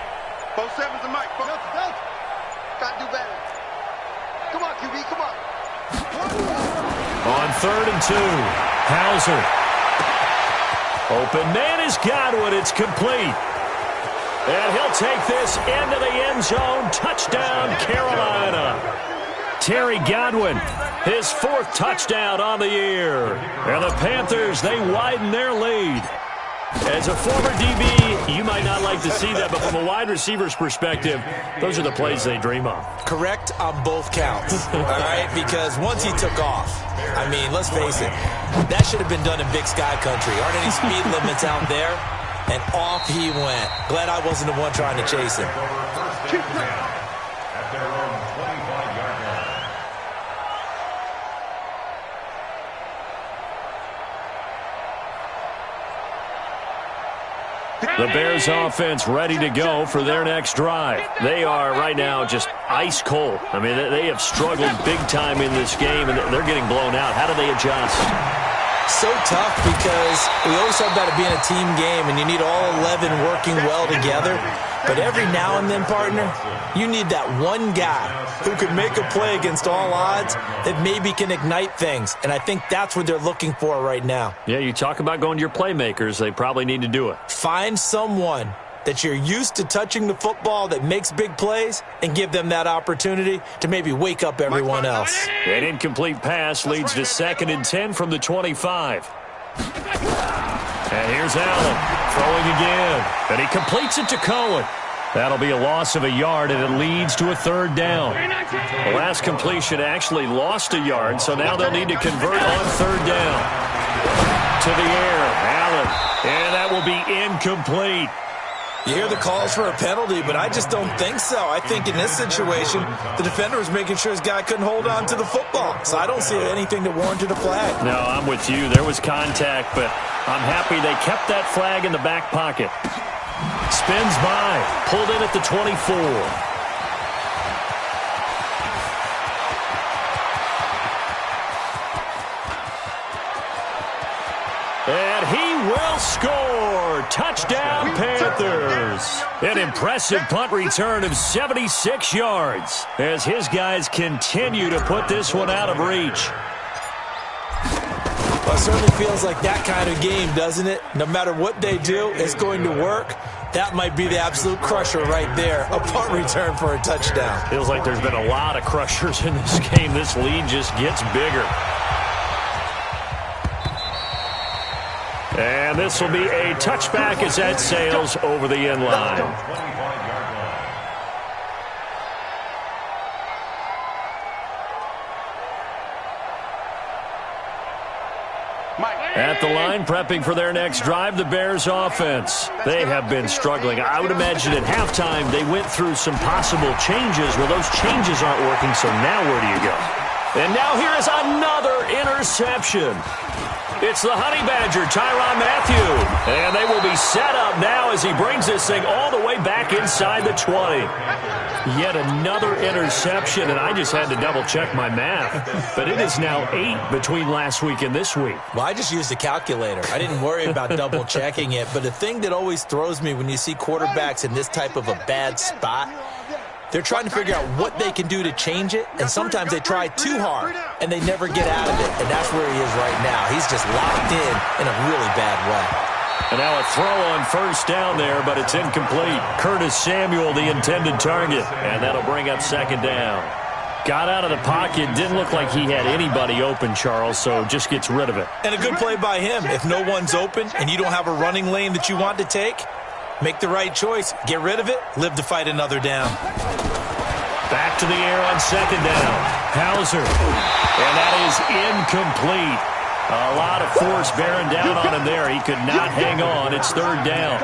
[SPEAKER 5] 47's the mic. Gotta do better. Come on, QB, come on.
[SPEAKER 2] On 3rd and 2, Hauser. Open man is Godwin. It's complete. And he'll take this into the end zone. Touchdown, Carolina. Terry Godwin, his 4th touchdown on the year. And the Panthers, they widen their lead. As a former DB, you might not like to see that, but from a wide receiver's perspective, those are the plays they dream of.
[SPEAKER 4] Correct on both counts, all right? Because once he took off, I mean, let's face it, that should have been done in Big Sky Country. Aren't any speed limits out there? And off he went. Glad I wasn't the one trying to chase him.
[SPEAKER 3] At their own 25-yard line.
[SPEAKER 2] The Bears offense ready to go for their next drive. They are right now just ice cold. I mean, they have struggled big time in this game, and they're getting blown out. How do they adjust?
[SPEAKER 4] So tough because we always talk about it being a team game, and you need all 11 working well together. But every now and then, partner, you need that one guy who can make a play against all odds that maybe can ignite things. And I think that's what they're looking for right now.
[SPEAKER 2] Yeah, you talk about going to your playmakers. They probably need to do it.
[SPEAKER 4] Find someone that you're used to touching the football that makes big plays and give them that opportunity to maybe wake up everyone else.
[SPEAKER 2] An incomplete pass leads to 2nd and 10 from the 25. And here's Allen throwing again. And he completes it to Cohen. That'll be a loss of a yard, and it leads to a 3rd down. The last completion actually lost a yard, so now they'll need to convert on 3rd down. To the air, Allen. And that will be incomplete.
[SPEAKER 4] You hear the calls for a penalty, but I just don't think so. I think in this situation, the defender was making sure his guy couldn't hold on to the football. So I don't see anything that warranted a flag.
[SPEAKER 2] No, I'm with you. There was contact, but I'm happy they kept that flag in the back pocket. Spins by, pulled in at the 24. And he will score. Touchdown, Panthers. An impressive punt return of 76 yards as his guys continue to put this one out of reach.
[SPEAKER 4] Well, it certainly feels like that kind of game, doesn't it? No matter what they do, it's going to work. That might be the absolute crusher right there. A punt return for a touchdown.
[SPEAKER 2] Feels like there's been a lot of crushers in this game. This lead just gets bigger. And this will be a touchback as that sails over the end line. At the line, prepping for their next drive, the Bears offense. They have been struggling. I would imagine at halftime they went through some possible changes. Well, those changes aren't working, so now where do you go? And now here is another interception. It's the Honey Badger, Tyrann Mathieu. And they will be set up now as he brings this thing all the way back inside the 20. Yet another interception, and I just had to double-check my math. But it is now 8 between last week and this week.
[SPEAKER 4] Well, I just used a calculator. I didn't worry about double-checking it. But the thing that always throws me when you see quarterbacks in this type of a bad spot, they're trying to figure out what they can do to change it, and sometimes they try too hard, and they never get out of it. And that's where he is right now. He's just locked in a really bad way.
[SPEAKER 2] And now a throw on first down there, but it's incomplete. Curtis Samuel, the intended target, and that'll bring up second down. Got out of the pocket, didn't look like he had anybody open, Charles, so just gets rid of it.
[SPEAKER 4] And a good play by him. If no one's open and you don't have a running lane that you want to take, make the right choice. Get rid of it. Live to fight another down.
[SPEAKER 2] Back to the air on second down. Hauser. And that is incomplete. A lot of force bearing down on him there. He could not hang on. It's third down.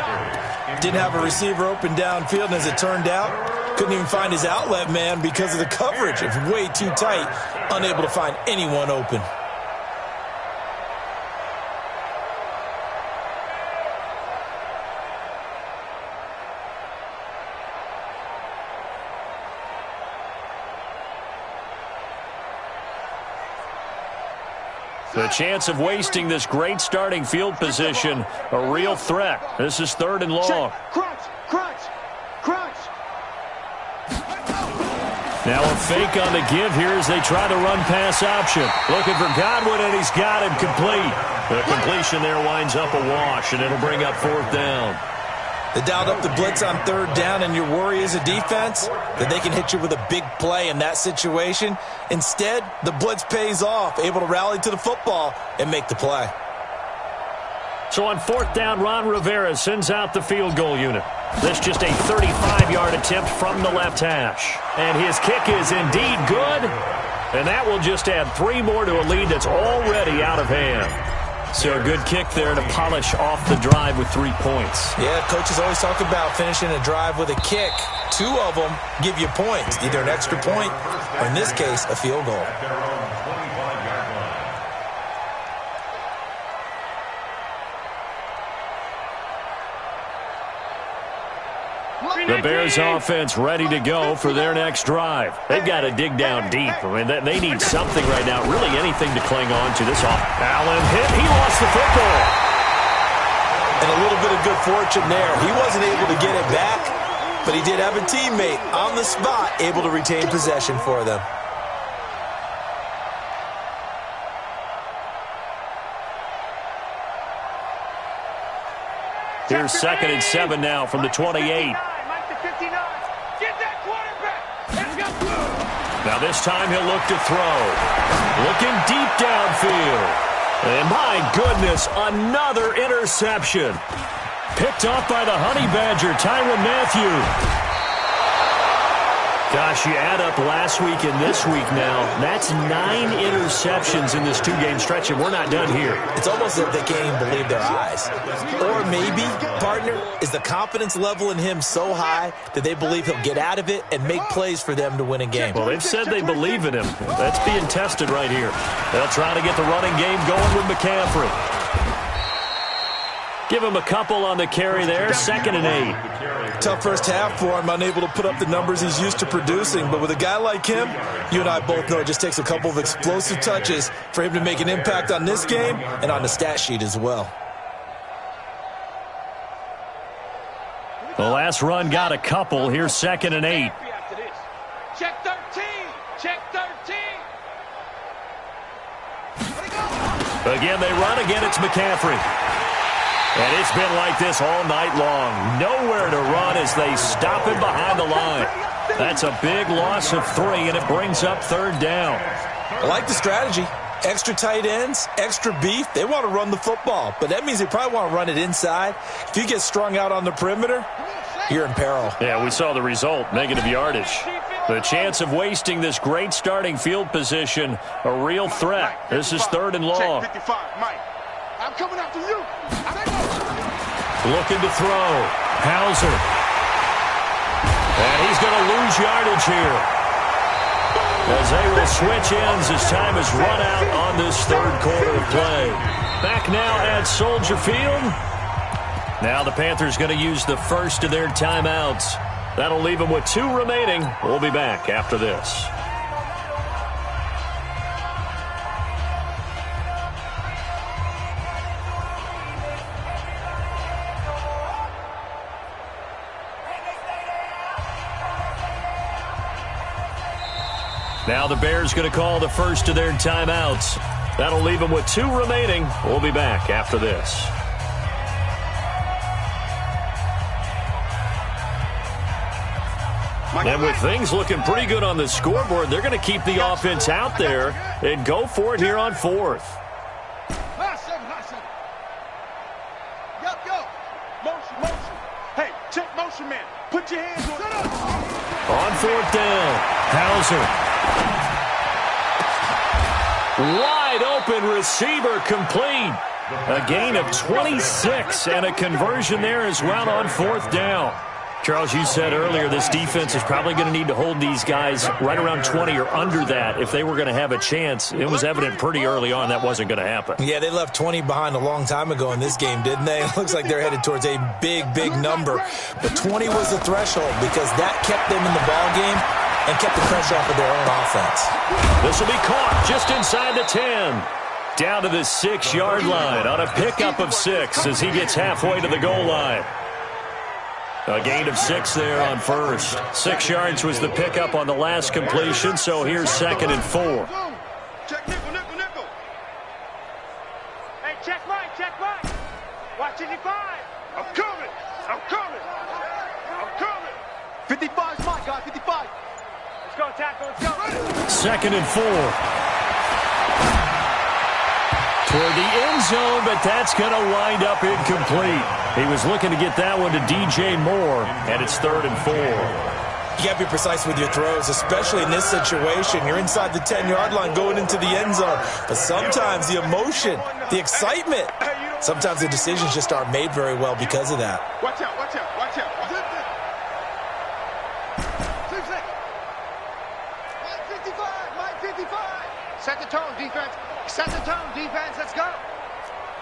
[SPEAKER 4] Didn't have a receiver open downfield, and as it turned out, couldn't even find his outlet man because of the coverage. It's way too tight. Unable to find anyone open.
[SPEAKER 2] The chance of wasting this great starting field position, a real threat. This is third and long.
[SPEAKER 5] Crunch, crunch, crunch.
[SPEAKER 2] Now a fake on the give here as they try the run-pass option. Looking for Godwin, and he's got him complete. The completion there winds up a wash, and it'll bring up fourth down.
[SPEAKER 4] They dialed up the blitz on third down, and your worry as a defense that they can hit you with a big play in that situation. Instead, the blitz pays off, able to rally to the football and make the play.
[SPEAKER 2] So on fourth down, Ron Rivera sends out the field goal unit. This just a 35-yard attempt from the left hash. And his kick is indeed good, and that will just add 3 more to a lead that's already out of hand. So a good kick there to polish off the drive with 3 points.
[SPEAKER 4] Yeah, coaches always talk about finishing a drive with a kick. 2 of them give you points, either an extra point or, in this case, a field goal.
[SPEAKER 2] The Bears offense ready to go for their next drive. They've got to dig down deep. I mean, they need something right now, really anything to cling on to. This off. Allen hit. He lost the football.
[SPEAKER 4] And a little bit of good fortune there. He wasn't able to get it back, but he did have a teammate on the spot able to retain possession for them.
[SPEAKER 2] Here's 2nd and 7 now from the 28. Now this time he'll look to throw. Looking deep downfield. And my goodness, another interception. Picked off by the Honey Badger, Tyrann Mathieu. Gosh, you add up last week and this week now, that's 9 interceptions in this 2-game stretch, and we're not done here.
[SPEAKER 4] It's almost as if they can't even believe their eyes. Or maybe, partner, is the confidence level in him so high that they believe he'll get out of it and make plays for them to win a game.
[SPEAKER 2] Well, they've said they believe in him. That's being tested right here. They'll try to get the running game going with McCaffrey. Give him a couple on the carry there, 2nd and 8.
[SPEAKER 4] Tough first half for him, unable to put up the numbers he's used to producing. But with a guy like him, you and I both know it just takes a couple of explosive touches for him to make an impact on this game and on the stat sheet as well.
[SPEAKER 2] The last run got a couple. Here's 2nd and 8.
[SPEAKER 5] Check 13. Check 13.
[SPEAKER 2] Again, they run. Again, it's McCaffrey. And it's been like this all night long. Nowhere to run as they stop him behind the line. That's a big loss of 3, and it brings up third down.
[SPEAKER 4] I like the strategy. Extra tight ends, extra beef. They want to run the football, but that means they probably want to run it inside. If you get strung out on the perimeter, you're in peril.
[SPEAKER 2] Yeah, we saw the result, negative yardage. The chance of wasting this great starting field position, a real threat. This is 3rd and long.
[SPEAKER 5] Check 55, Mike. coming after you.
[SPEAKER 2] Looking to throw. Hauser. And he's going to lose yardage here, as they will switch ends as time has run out on this third quarter of play. Back now at Soldier Field. Now the Panthers going to use the first of their timeouts. That'll leave them with 2 remaining. We'll be back after this. Now the Bears going to call the first of their timeouts. That'll leave them with 2 remaining. We'll be back after this. And with things looking pretty good on the scoreboard, they're going to keep the offense out there and go for it here on 4th.
[SPEAKER 5] Last seven. Yup, go. Motion. Hey, check motion, man. Put your hands on it.
[SPEAKER 2] On 4th down, Hauser. Wide open receiver complete. A gain of 26 and a conversion there as well on 4th down. Charles, you said earlier this defense is probably going to need to hold these guys right around 20 or under that if they were going to have a chance. It was evident pretty early on that wasn't going to happen.
[SPEAKER 4] Yeah, they left 20 behind a long time ago in this game, didn't they? It looks like they're headed towards a big number. But 20 was the threshold because that kept them in the ball game and kept the pressure off of their own offense.
[SPEAKER 2] This will be caught just inside the 10. Down to the 6-yard line on a pickup of 6 as he gets halfway to the goal line. A gain of 6 there on first. 6 yards was the pickup on the last completion, so here's 2nd and 4.
[SPEAKER 5] Check nickel. Hey, check right. Watch 85. I'm coming. 55's my guy, 55. Let's go, tackle, let's go.
[SPEAKER 2] 2nd and 4. Toward the end zone, but that's going to wind up incomplete. He was looking to get that one to DJ Moore, and it's 3rd and 4.
[SPEAKER 4] You got to be precise with your throws, especially in this situation. You're inside the 10-yard line going into the end zone. But sometimes the emotion, the excitement, sometimes the decisions just aren't made very well because of that.
[SPEAKER 5] Watch out. Mike 55. Set the tone, defense. Let's go.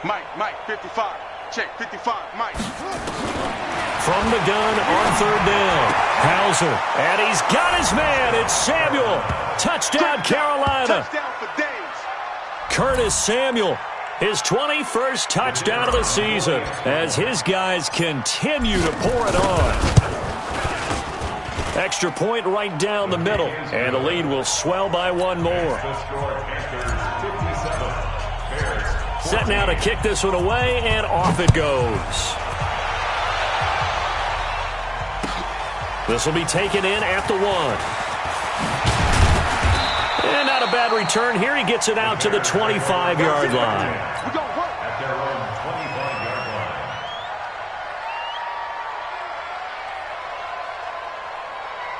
[SPEAKER 5] Mike, 55. Check, 55, Mike.
[SPEAKER 2] From the gun on 3rd down. Hauser, and he's got his man. It's Samuel. Touchdown, Carolina.
[SPEAKER 5] Touchdown for days.
[SPEAKER 2] Curtis Samuel, his 21st touchdown of the season as his guys continue to pour it on. Extra point right down the middle, and the lead will swell by 1 more. Set now to kick this one away, and off it goes. This will be taken in at the 1. And not a bad return here. He gets it out to the 25-yard line.
[SPEAKER 5] We're going to work.
[SPEAKER 3] At their own 25-yard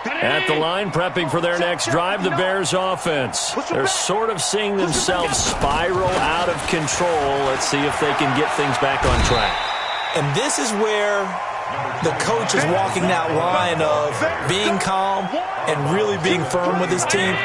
[SPEAKER 3] line.
[SPEAKER 2] At the line, prepping for their next drive, the Bears offense. They're sort of seeing themselves spiral out of control. Let's see if they can get things back on track.
[SPEAKER 4] And this is where the coach is walking that line of being calm and really being firm with his team.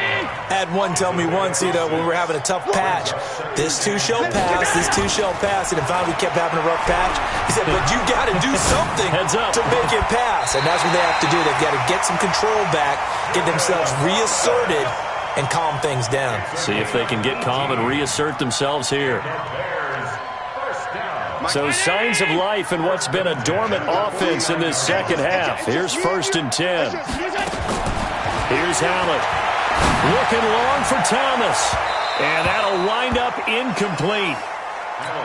[SPEAKER 4] I had one tell me once, when we were having a tough patch, this too shall pass, and if we kept having a rough patch, he said, but you got to do something to make it pass. And that's what they have to do. They've got to get some control back, get themselves reasserted, and calm things down.
[SPEAKER 2] See if they can get calm and reassert themselves here. So signs of life in what's been a dormant offense in this second half. Here's 1st and 10. Here's Hallett. Looking long for Thomas. And that'll wind up incomplete.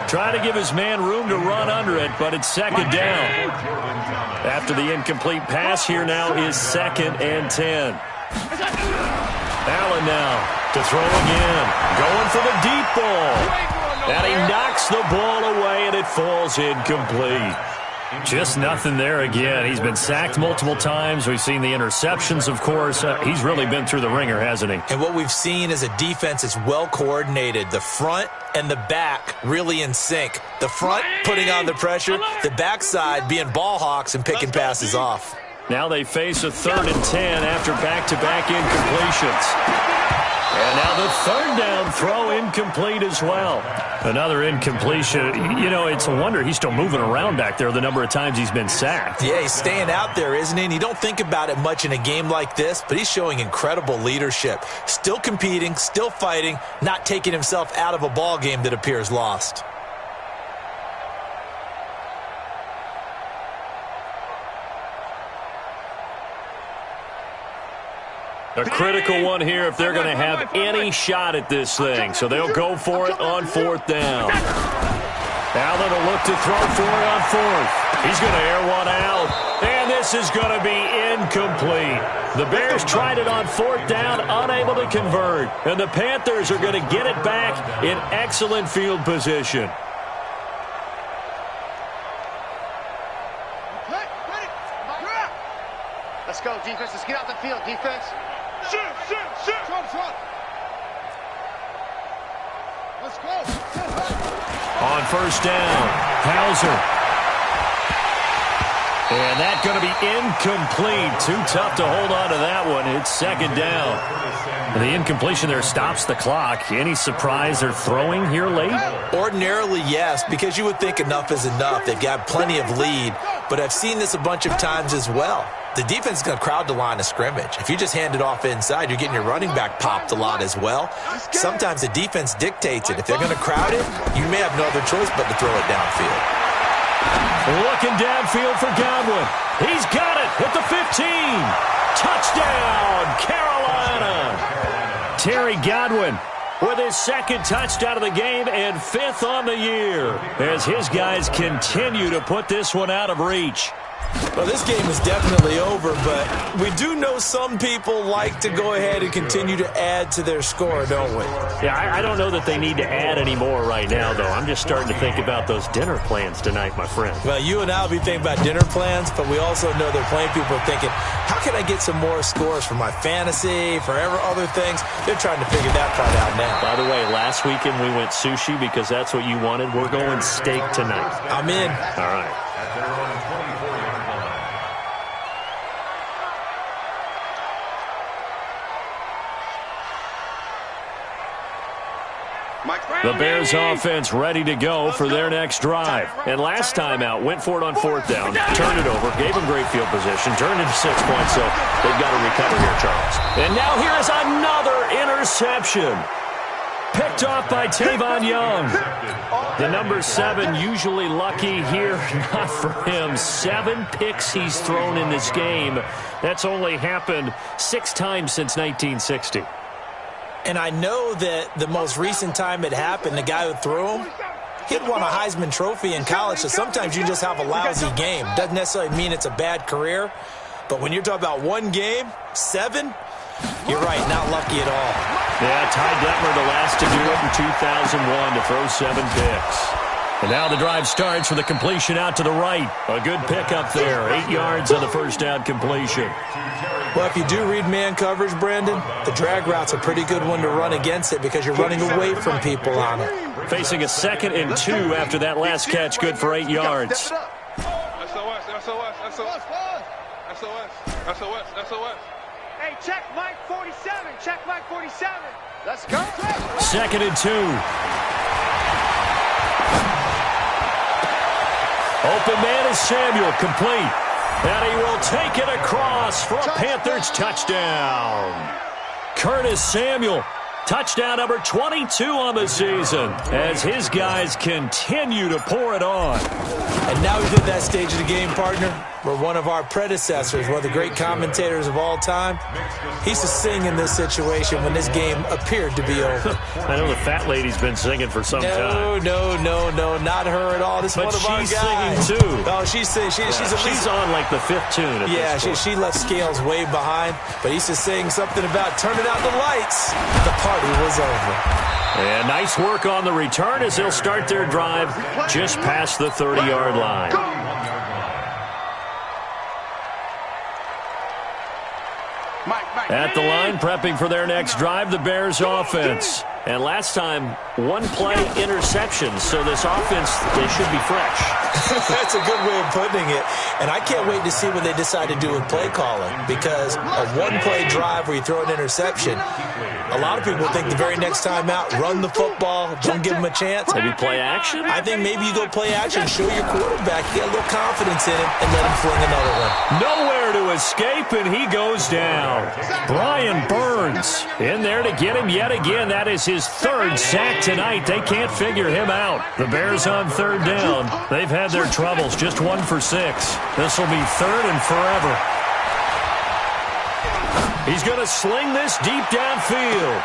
[SPEAKER 2] Trying to give his man room to run under it, but it's 2nd down. After the incomplete pass, here now is 2nd and 10. Allen now to throw again. Going for the deep ball. And he knocks the ball away, and it falls incomplete. Just nothing there again. He's been sacked multiple times. We've seen the interceptions, of course. He's really been through the ringer, hasn't he?
[SPEAKER 4] And what we've seen is a defense is well coordinated. The front and the back really in sync. The front putting on the pressure, the backside being ball hawks and picking passes off.
[SPEAKER 2] Now they face a 3rd and 10 after back-to-back incompletions. And now the 3rd down throw incomplete as well. Another incompletion. You know, it's a wonder he's still moving around back there the number of times he's been sacked.
[SPEAKER 4] Yeah, he's staying out there, isn't he? And you don't think about it much in a game like this, but he's showing incredible leadership. Still competing, still fighting, not taking himself out of a ball game that appears lost.
[SPEAKER 2] A critical one here if they're going to have any shot at this thing. So they'll go for it on 4th down. Allen will look to throw for it on 4th. He's going to air one out. And this is going to be incomplete. The Bears tried it on 4th down, unable to convert. And the Panthers are going to get it back in excellent field position.
[SPEAKER 5] Let's go, defense. Let's get out the field, defense. Shoot. Front. Let's go.
[SPEAKER 2] On 1st down, Hauser. And that's going to be incomplete. Too tough to hold on to that one. It's 2nd down. And the incompletion there stops the clock. Any surprise they're throwing here late?
[SPEAKER 4] Ordinarily, yes, because you would think enough is enough. They've got plenty of lead, but I've seen this a bunch of times as well. The defense is going to crowd the line of scrimmage. If you just hand it off inside, you're getting your running back popped a lot as well. Sometimes the defense dictates it. If they're going to crowd it, you may have no other choice but to throw it downfield.
[SPEAKER 2] Looking downfield for Godwin. He's got it at the 15. Touchdown, Carolina. Terry Godwin with his 2nd touchdown of the game and 5th on the year as his guys continue to put this one out of reach.
[SPEAKER 4] Well, this game is definitely over, but we do know some people like to go ahead and continue to add to their score, don't we?
[SPEAKER 2] Yeah, I don't know that they need to add any more right now, though. I'm just starting to think about those dinner plans tonight, my friend.
[SPEAKER 4] Well, you and I will be thinking about dinner plans, but we also know there are plenty of people thinking, how can I get some more scores for my fantasy, for other things? They're trying to figure that part out now.
[SPEAKER 2] By the way, last weekend we went sushi because that's what you wanted. We're going steak tonight.
[SPEAKER 4] I'm in.
[SPEAKER 2] All right. The Bears offense ready to go for their next drive. And last time out, went for it on 4th down, turned it over, gave them great field position, turned into 6 points, so they've got to recover here, Charles. And now here is another interception. Picked off by Tavon Young. The number 7 usually lucky here, not for him. 7 picks he's thrown in this game. That's only happened 6 times since 1960.
[SPEAKER 4] And I know that the most recent time it happened, the guy who threw him, he'd won a Heisman Trophy in college, so sometimes you just have a lousy game. Doesn't necessarily mean it's a bad career, but when you're talking about one game, 7, you're right, not lucky at all.
[SPEAKER 2] Yeah, Ty Detmer, the last to do it in 2001 to throw 7 picks. And now the drive starts with a completion out to the right. A good pickup there, 8 yards on the 1st down completion.
[SPEAKER 4] Well, if you do read man coverage, Brandon, the drag route's a pretty good one to run against it because you're running away from people on it.
[SPEAKER 2] Facing a 2nd and 2 after that last catch, good for 8 yards.
[SPEAKER 5] SOS. Hey, check Mike 47. Check Mike 47. Let's go.
[SPEAKER 2] 2nd and 2. Open man is Samuel, complete. And he will take it across for a Panthers touchdown. Curtis Samuel, touchdown number 22 on the season as his guys continue to pour it on.
[SPEAKER 4] And now we've hit that stage of the game, partner, where one of our predecessors, one of the great commentators of all time, he used to sing in this situation when this game appeared to be over.
[SPEAKER 2] I know the fat lady's been singing for some time.
[SPEAKER 4] No, not her at all. This is one of our guys.
[SPEAKER 2] But she's singing, too.
[SPEAKER 4] Oh, she's singing. She's
[SPEAKER 2] on like the 5th tune at this point.
[SPEAKER 4] she left Scales way behind, but he used to sing something about turning out the lights. The party was over.
[SPEAKER 2] And nice work on the return as they'll start their drive just past the 30-yard line. At the line, prepping for their next drive, the Bears offense. And last time, one-play interceptions, so this offense, they should be fresh.
[SPEAKER 4] That's a good way of putting it. And I can't wait to see what they decide to do with play calling, because a one-play drive where you throw an interception, a lot of people think the very next time out, run the football, don't give them a chance.
[SPEAKER 2] Maybe play action?
[SPEAKER 4] I think maybe you go play action, show your quarterback, get a little confidence in him, and let him fling another one.
[SPEAKER 2] Nowhere to escape, and he goes down. Brian Burns in there to get him yet again. That is his third sack tonight. They can't figure him out. The Bears on third down. They've had their troubles, just 1 for 6. This will be third and forever. He's going to sling this deep downfield.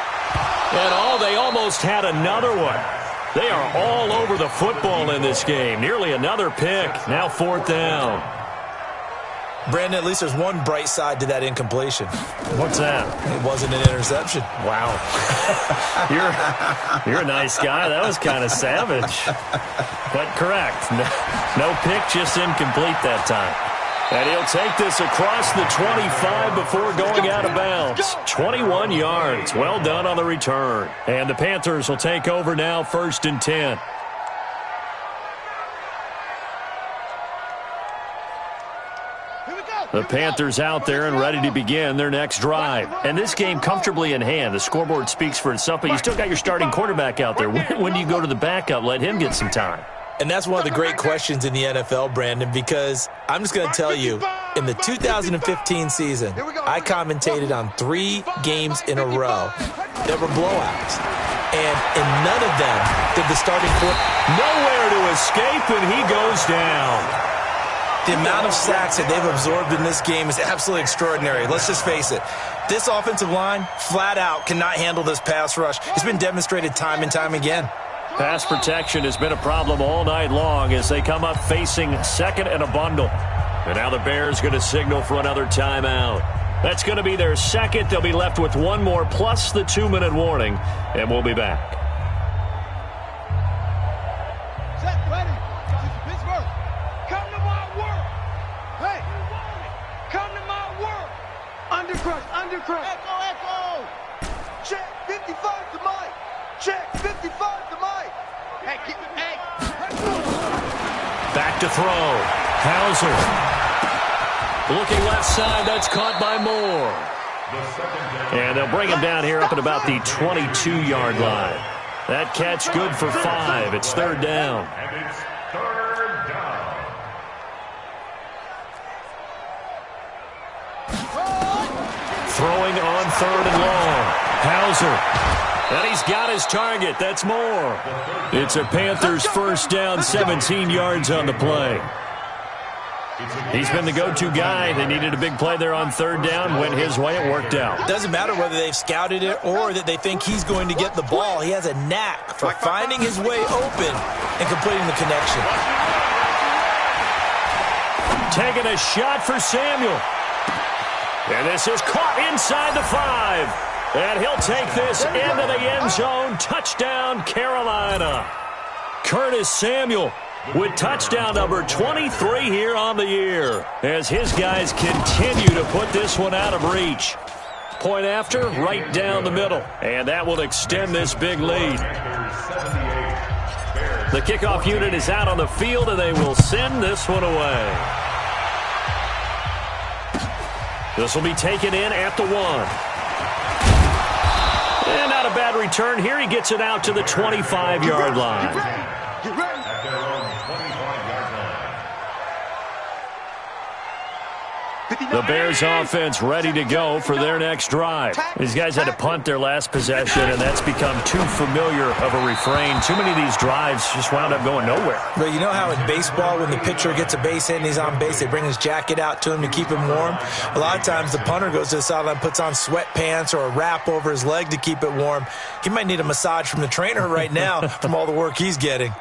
[SPEAKER 2] And they almost had another one. They are all over the football in this game. Nearly another pick. Now 4th down.
[SPEAKER 4] Brandon, at least there's one bright side to that incompletion.
[SPEAKER 2] What's that?
[SPEAKER 4] It wasn't an interception.
[SPEAKER 2] Wow. You're a nice guy. That was kind of savage. But correct. No pick, just incomplete that time. And he'll take this across the 25 before going out of bounds. 21 yards. Well done on the return. And the Panthers will take over now, 1st and 10. The Panthers out there and ready to begin their next drive. And this game comfortably in hand. The scoreboard speaks for itself, but you still got your starting quarterback out there. When do you go to the backup? Let him get some time.
[SPEAKER 4] And that's one of the great questions in the NFL, Brandon, because I'm just going to tell you, in the 2015 season, I commentated on 3 games in a row that were blowouts. And in none of them did the starting quarterback
[SPEAKER 2] nowhere to escape, and he goes down.
[SPEAKER 4] The amount of sacks that they've absorbed in this game is absolutely extraordinary. Let's just face it. This offensive line, flat out, cannot handle this pass rush. It's been demonstrated time and time again.
[SPEAKER 2] Pass protection has been a problem all night long as they come up facing second and a bundle. And now the Bears going to signal for another timeout. That's going to be their second. They'll be left with one more plus the 2-minute warning, and we'll be back.
[SPEAKER 5] Set, ready. Pittsburgh. Come to my world. Hey, come to my world. Undercrush, undercrush. Echo, echo. Check 55 to Mike. Check 55 to Mike. Hey, keep it, hey.
[SPEAKER 2] Back to throw. Hauser. Looking left side, that's caught by Moore. And they'll bring him down here up at about the 22-yard line. That catch good for 5. It's 3rd down.
[SPEAKER 3] And it's 3rd down.
[SPEAKER 2] Throwing on 3rd and long. Hauser. And he's got his target. That's Moore. It's a Panthers 1st down, 17 yards on the play. He's been the go-to guy. They needed a big play there on 3rd down. Went his way. It worked out.
[SPEAKER 4] It doesn't matter whether they've scouted it or that they think he's going to get the ball. He has a knack for finding his way open and completing the connection.
[SPEAKER 2] Taking a shot for Samuel. And this is caught inside the 5. And he'll take this into the end zone. Touchdown, Carolina. Curtis Samuel with touchdown number 23 here on the year, as his guys continue to put this one out of reach. Point after, right down the middle, and that will extend this big lead. The kickoff unit is out on the field, and they will send this one away. This will be taken in at the 1. And not a bad return here. He gets it out to the 25-yard line.
[SPEAKER 5] Get ready.
[SPEAKER 3] At their own 25-yard line.
[SPEAKER 2] The Bears offense ready to go for their next drive. These guys had to punt their last possession, and that's become too familiar of a refrain. Too many of these drives just wound up going nowhere.
[SPEAKER 4] But you know how in baseball, when the pitcher gets a base hit and he's on base, they bring his jacket out to him to keep him warm? A lot of times the punter goes to the sideline, puts on sweatpants or a wrap over his leg to keep it warm. He might need a massage from the trainer right now from all the work he's getting.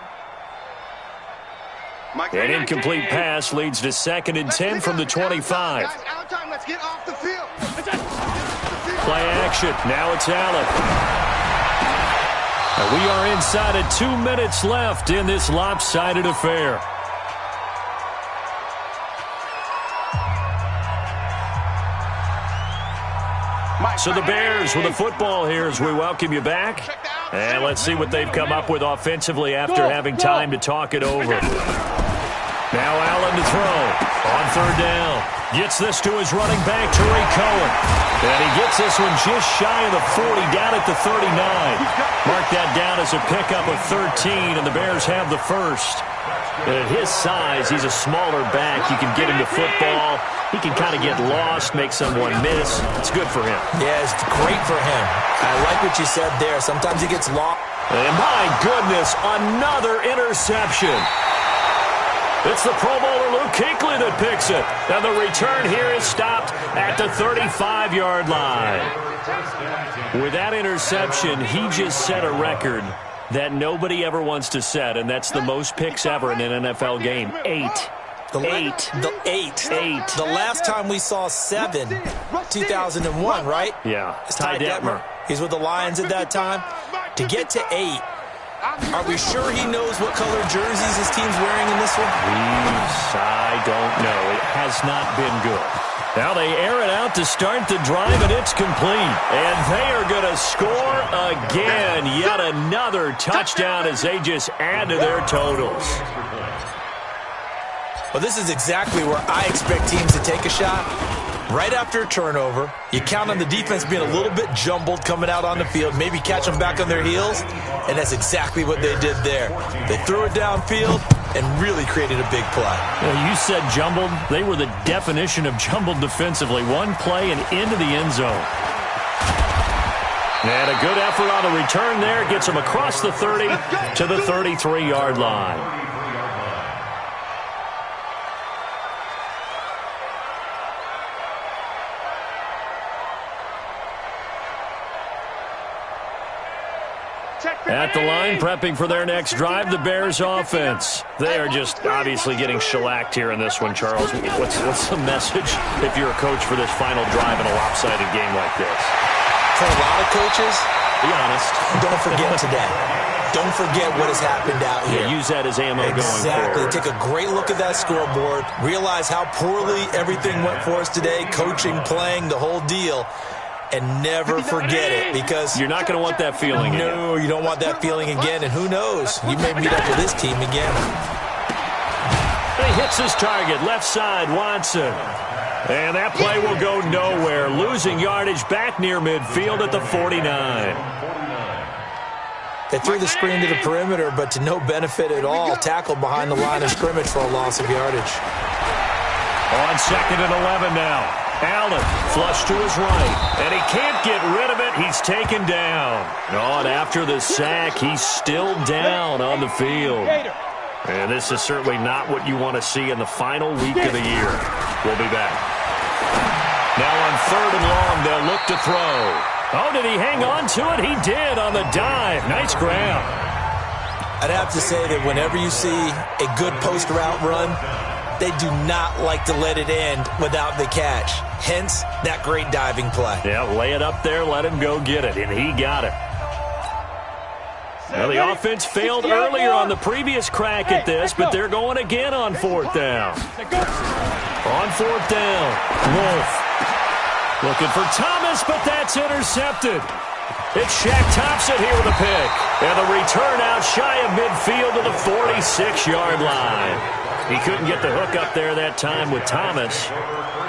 [SPEAKER 2] An incomplete pass leads to 2nd and 10 from the 25.
[SPEAKER 5] Guys, out of time. Let's get off the field.
[SPEAKER 2] Play action. Now it's Allen. And we are inside of 2 minutes left in this lopsided affair. So the Bears with the football here as we welcome you back. And let's see what they've come up with offensively after having time to talk it over. Now Allen to throw on third down. Gets this to his running back, Tariq Cohen. And he gets this one just shy of the 40, down at the 39. Mark that down as a pickup of 13, and the Bears have the first. And at his size, he's a smaller back. You can get him to football. He can kind of get lost, make someone miss. It's good for him.
[SPEAKER 4] Yeah, it's great for him. I like what you said there. Sometimes he gets lost.
[SPEAKER 2] And my goodness, another interception. It's the Pro Bowler Luke Kuechly that picks it. And the return here is stopped at the 35-yard line. With that interception, he just set a record that nobody ever wants to set, and that's the most picks ever in an NFL game. 8. Eight.
[SPEAKER 4] The last time we saw 7, 2001, right?
[SPEAKER 2] Yeah.
[SPEAKER 4] It's Ty Detmer. He's with the Lions at that time. To get to 8, are we sure he knows what color jerseys his team's wearing in this one?
[SPEAKER 2] I don't know. It has not been good. Now they air it out to start the drive, and it's complete. And they are going to score again. Yet another touchdown as they just add to their totals.
[SPEAKER 4] Well, this is exactly where I expect teams to take a shot. Right after a turnover, you count on the defense being a little bit jumbled coming out on the field, maybe catch them back on their heels, and that's exactly what they did there. They threw it downfield and really created a big play.
[SPEAKER 2] Well, you said jumbled. They were the definition of jumbled defensively. One play and into the end zone. And a good effort on the return there. Gets them across the 30 to the 33-yard line. At the line, prepping for their next drive, the Bears offense. They are just obviously getting shellacked here in this one, Charles. What's the message if you're a coach for this final drive in a lopsided game like this?
[SPEAKER 4] For a lot of coaches,
[SPEAKER 2] be honest.
[SPEAKER 4] Don't forget today. Don't forget what has happened out here.
[SPEAKER 2] Yeah, use that as ammo going forward.
[SPEAKER 4] Take a great look at that scoreboard. Realize how poorly everything went for us today, coaching, playing, the whole deal. And never forget it, because
[SPEAKER 2] you're not going to want that feeling again.
[SPEAKER 4] No, you don't want that feeling again. And who knows? You may meet up with this team again.
[SPEAKER 2] He hits his target, left side, Watson. And that play will go nowhere. Losing yardage back near midfield at the 49.
[SPEAKER 4] They threw the screen to the perimeter, but to no benefit at all. Tackled behind the line of scrimmage for a loss of yardage.
[SPEAKER 2] On 2nd and 11 now. Allen flush to his right, and he can't get rid of it. He's taken down. And after the sack, he's still down on the field. And this is certainly not what you want to see in the final week of the year. We'll be back. Now on 3rd and long, they'll look to throw. Oh, did he hang on to it? He did on the dive. Nice grab.
[SPEAKER 4] I'd have to say that whenever you see a good post route run, they do not like to let it end without the catch. Hence, that great diving play.
[SPEAKER 2] Yeah, lay it up there, let him go get it, and he got it. Well, the offense failed earlier on the previous crack at this, but they're going again on 4th down. On 4th down, Wolf. Looking for Thomas, but that's intercepted. It's Shaq Thompson here with a pick. And the return out shy of midfield to the 46-yard line. He couldn't get the hook up there that time with Thomas.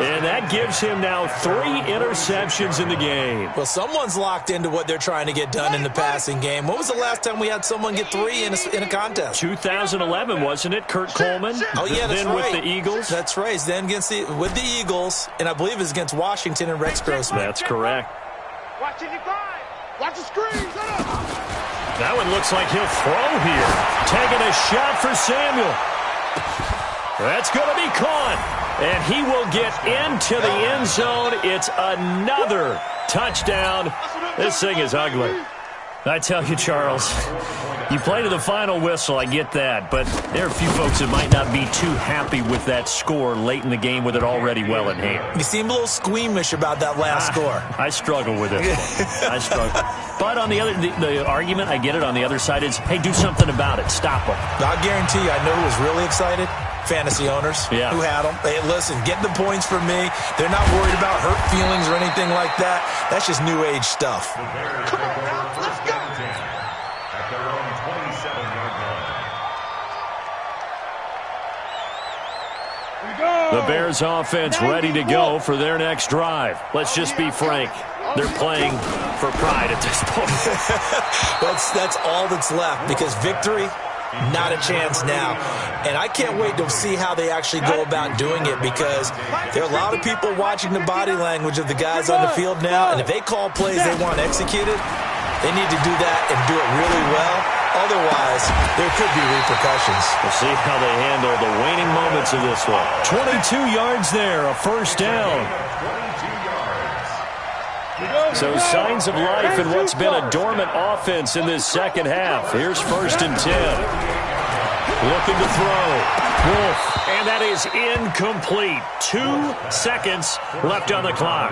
[SPEAKER 2] And that gives him now 3 interceptions in the game.
[SPEAKER 4] Well, someone's locked into what they're trying to get done in the passing game. When was the last time we had someone get 3 in a contest?
[SPEAKER 2] 2011, wasn't it? Kurt Coleman?
[SPEAKER 4] Oh, yeah, that's
[SPEAKER 2] then
[SPEAKER 4] right.
[SPEAKER 2] With the Eagles?
[SPEAKER 4] That's right. Then with the Eagles, and I believe it's against Washington and Rex Grossman.
[SPEAKER 2] That's correct.
[SPEAKER 5] Watch it, you guys. Watch the screen.
[SPEAKER 2] That one looks like he'll throw here. Taking a shot for Samuel. That's going to be caught. And he will get into the end zone. It's another touchdown. This thing is ugly. I tell you, Charles, you play to the final whistle, I get that. But there are a few folks that might not be too happy with that score late in the game with it already well in hand.
[SPEAKER 4] You seem a little squeamish about that last score.
[SPEAKER 2] I struggle with it. I struggle. But on the other, the argument, I get it, on the other side is, hey, do something about it. Stop them.
[SPEAKER 4] I guarantee you, I know who was really excited. fantasy owners
[SPEAKER 2] Yeah.
[SPEAKER 4] who had them. Hey, listen, get the points for me. They're not worried about hurt feelings or anything like that. That's just new age stuff.
[SPEAKER 3] The Bears take over first and 10 at their own 27-yard line.
[SPEAKER 2] The Bears offense ready to go for their next drive. Let's just be frank. They're playing for pride at this point.
[SPEAKER 4] That's all that's left, because victory, not a chance now. And I can't wait to see how they actually go about doing it, because there are a lot of people watching the body language of the guys on the field now, and if they call plays they want executed, they need to do that and do it really well. Otherwise, there could be repercussions.
[SPEAKER 2] We'll see how they handle the waning moments of this one. 22 yards there, a first down.
[SPEAKER 3] 22 yards.
[SPEAKER 2] So signs of life in what's been a dormant offense in this second half. Here's first and 10. Looking to throw. Wolf. And that is incomplete. 2 seconds left on the clock.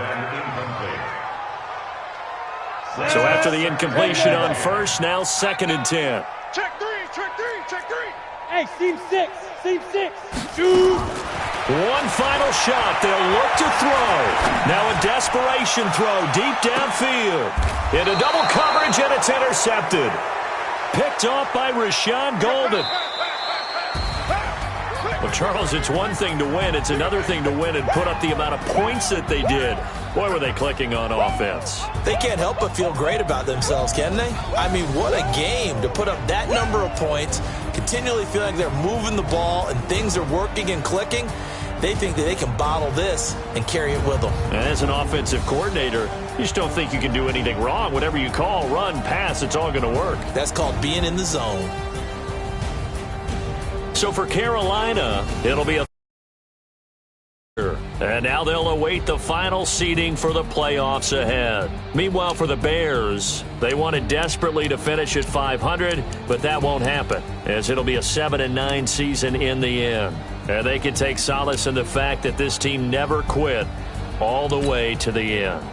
[SPEAKER 2] So after the incompletion on first, now second and 10.
[SPEAKER 5] Check three, check three, check three.
[SPEAKER 6] Hey, seam six. Shoot.
[SPEAKER 2] One final shot. They'll look to throw. Now a desperation throw deep downfield. Into double coverage, and it's intercepted. Picked off by Rashawn Golden. Well, Charles, it's one thing to win. It's another thing to win and put up the amount of points that they did. Boy, were they clicking on offense.
[SPEAKER 4] They can't help but feel great about themselves, can they? I mean, what a game to put up that number of points, continually feel like they're moving the ball and things are working and clicking. They think that they can bottle this and carry it with them.
[SPEAKER 2] And as an offensive coordinator, you just don't think you can do anything wrong. Whatever you call, run, pass, it's all going to work.
[SPEAKER 4] That's called being in the zone.
[SPEAKER 2] So for Carolina, it'll be a... And now they'll await the final seeding for the playoffs ahead. Meanwhile, for the Bears, they wanted desperately to finish at 500, but that won't happen, as it'll be a 7-9 season in the end. And they can take solace in the fact that this team never quit all the way to the end.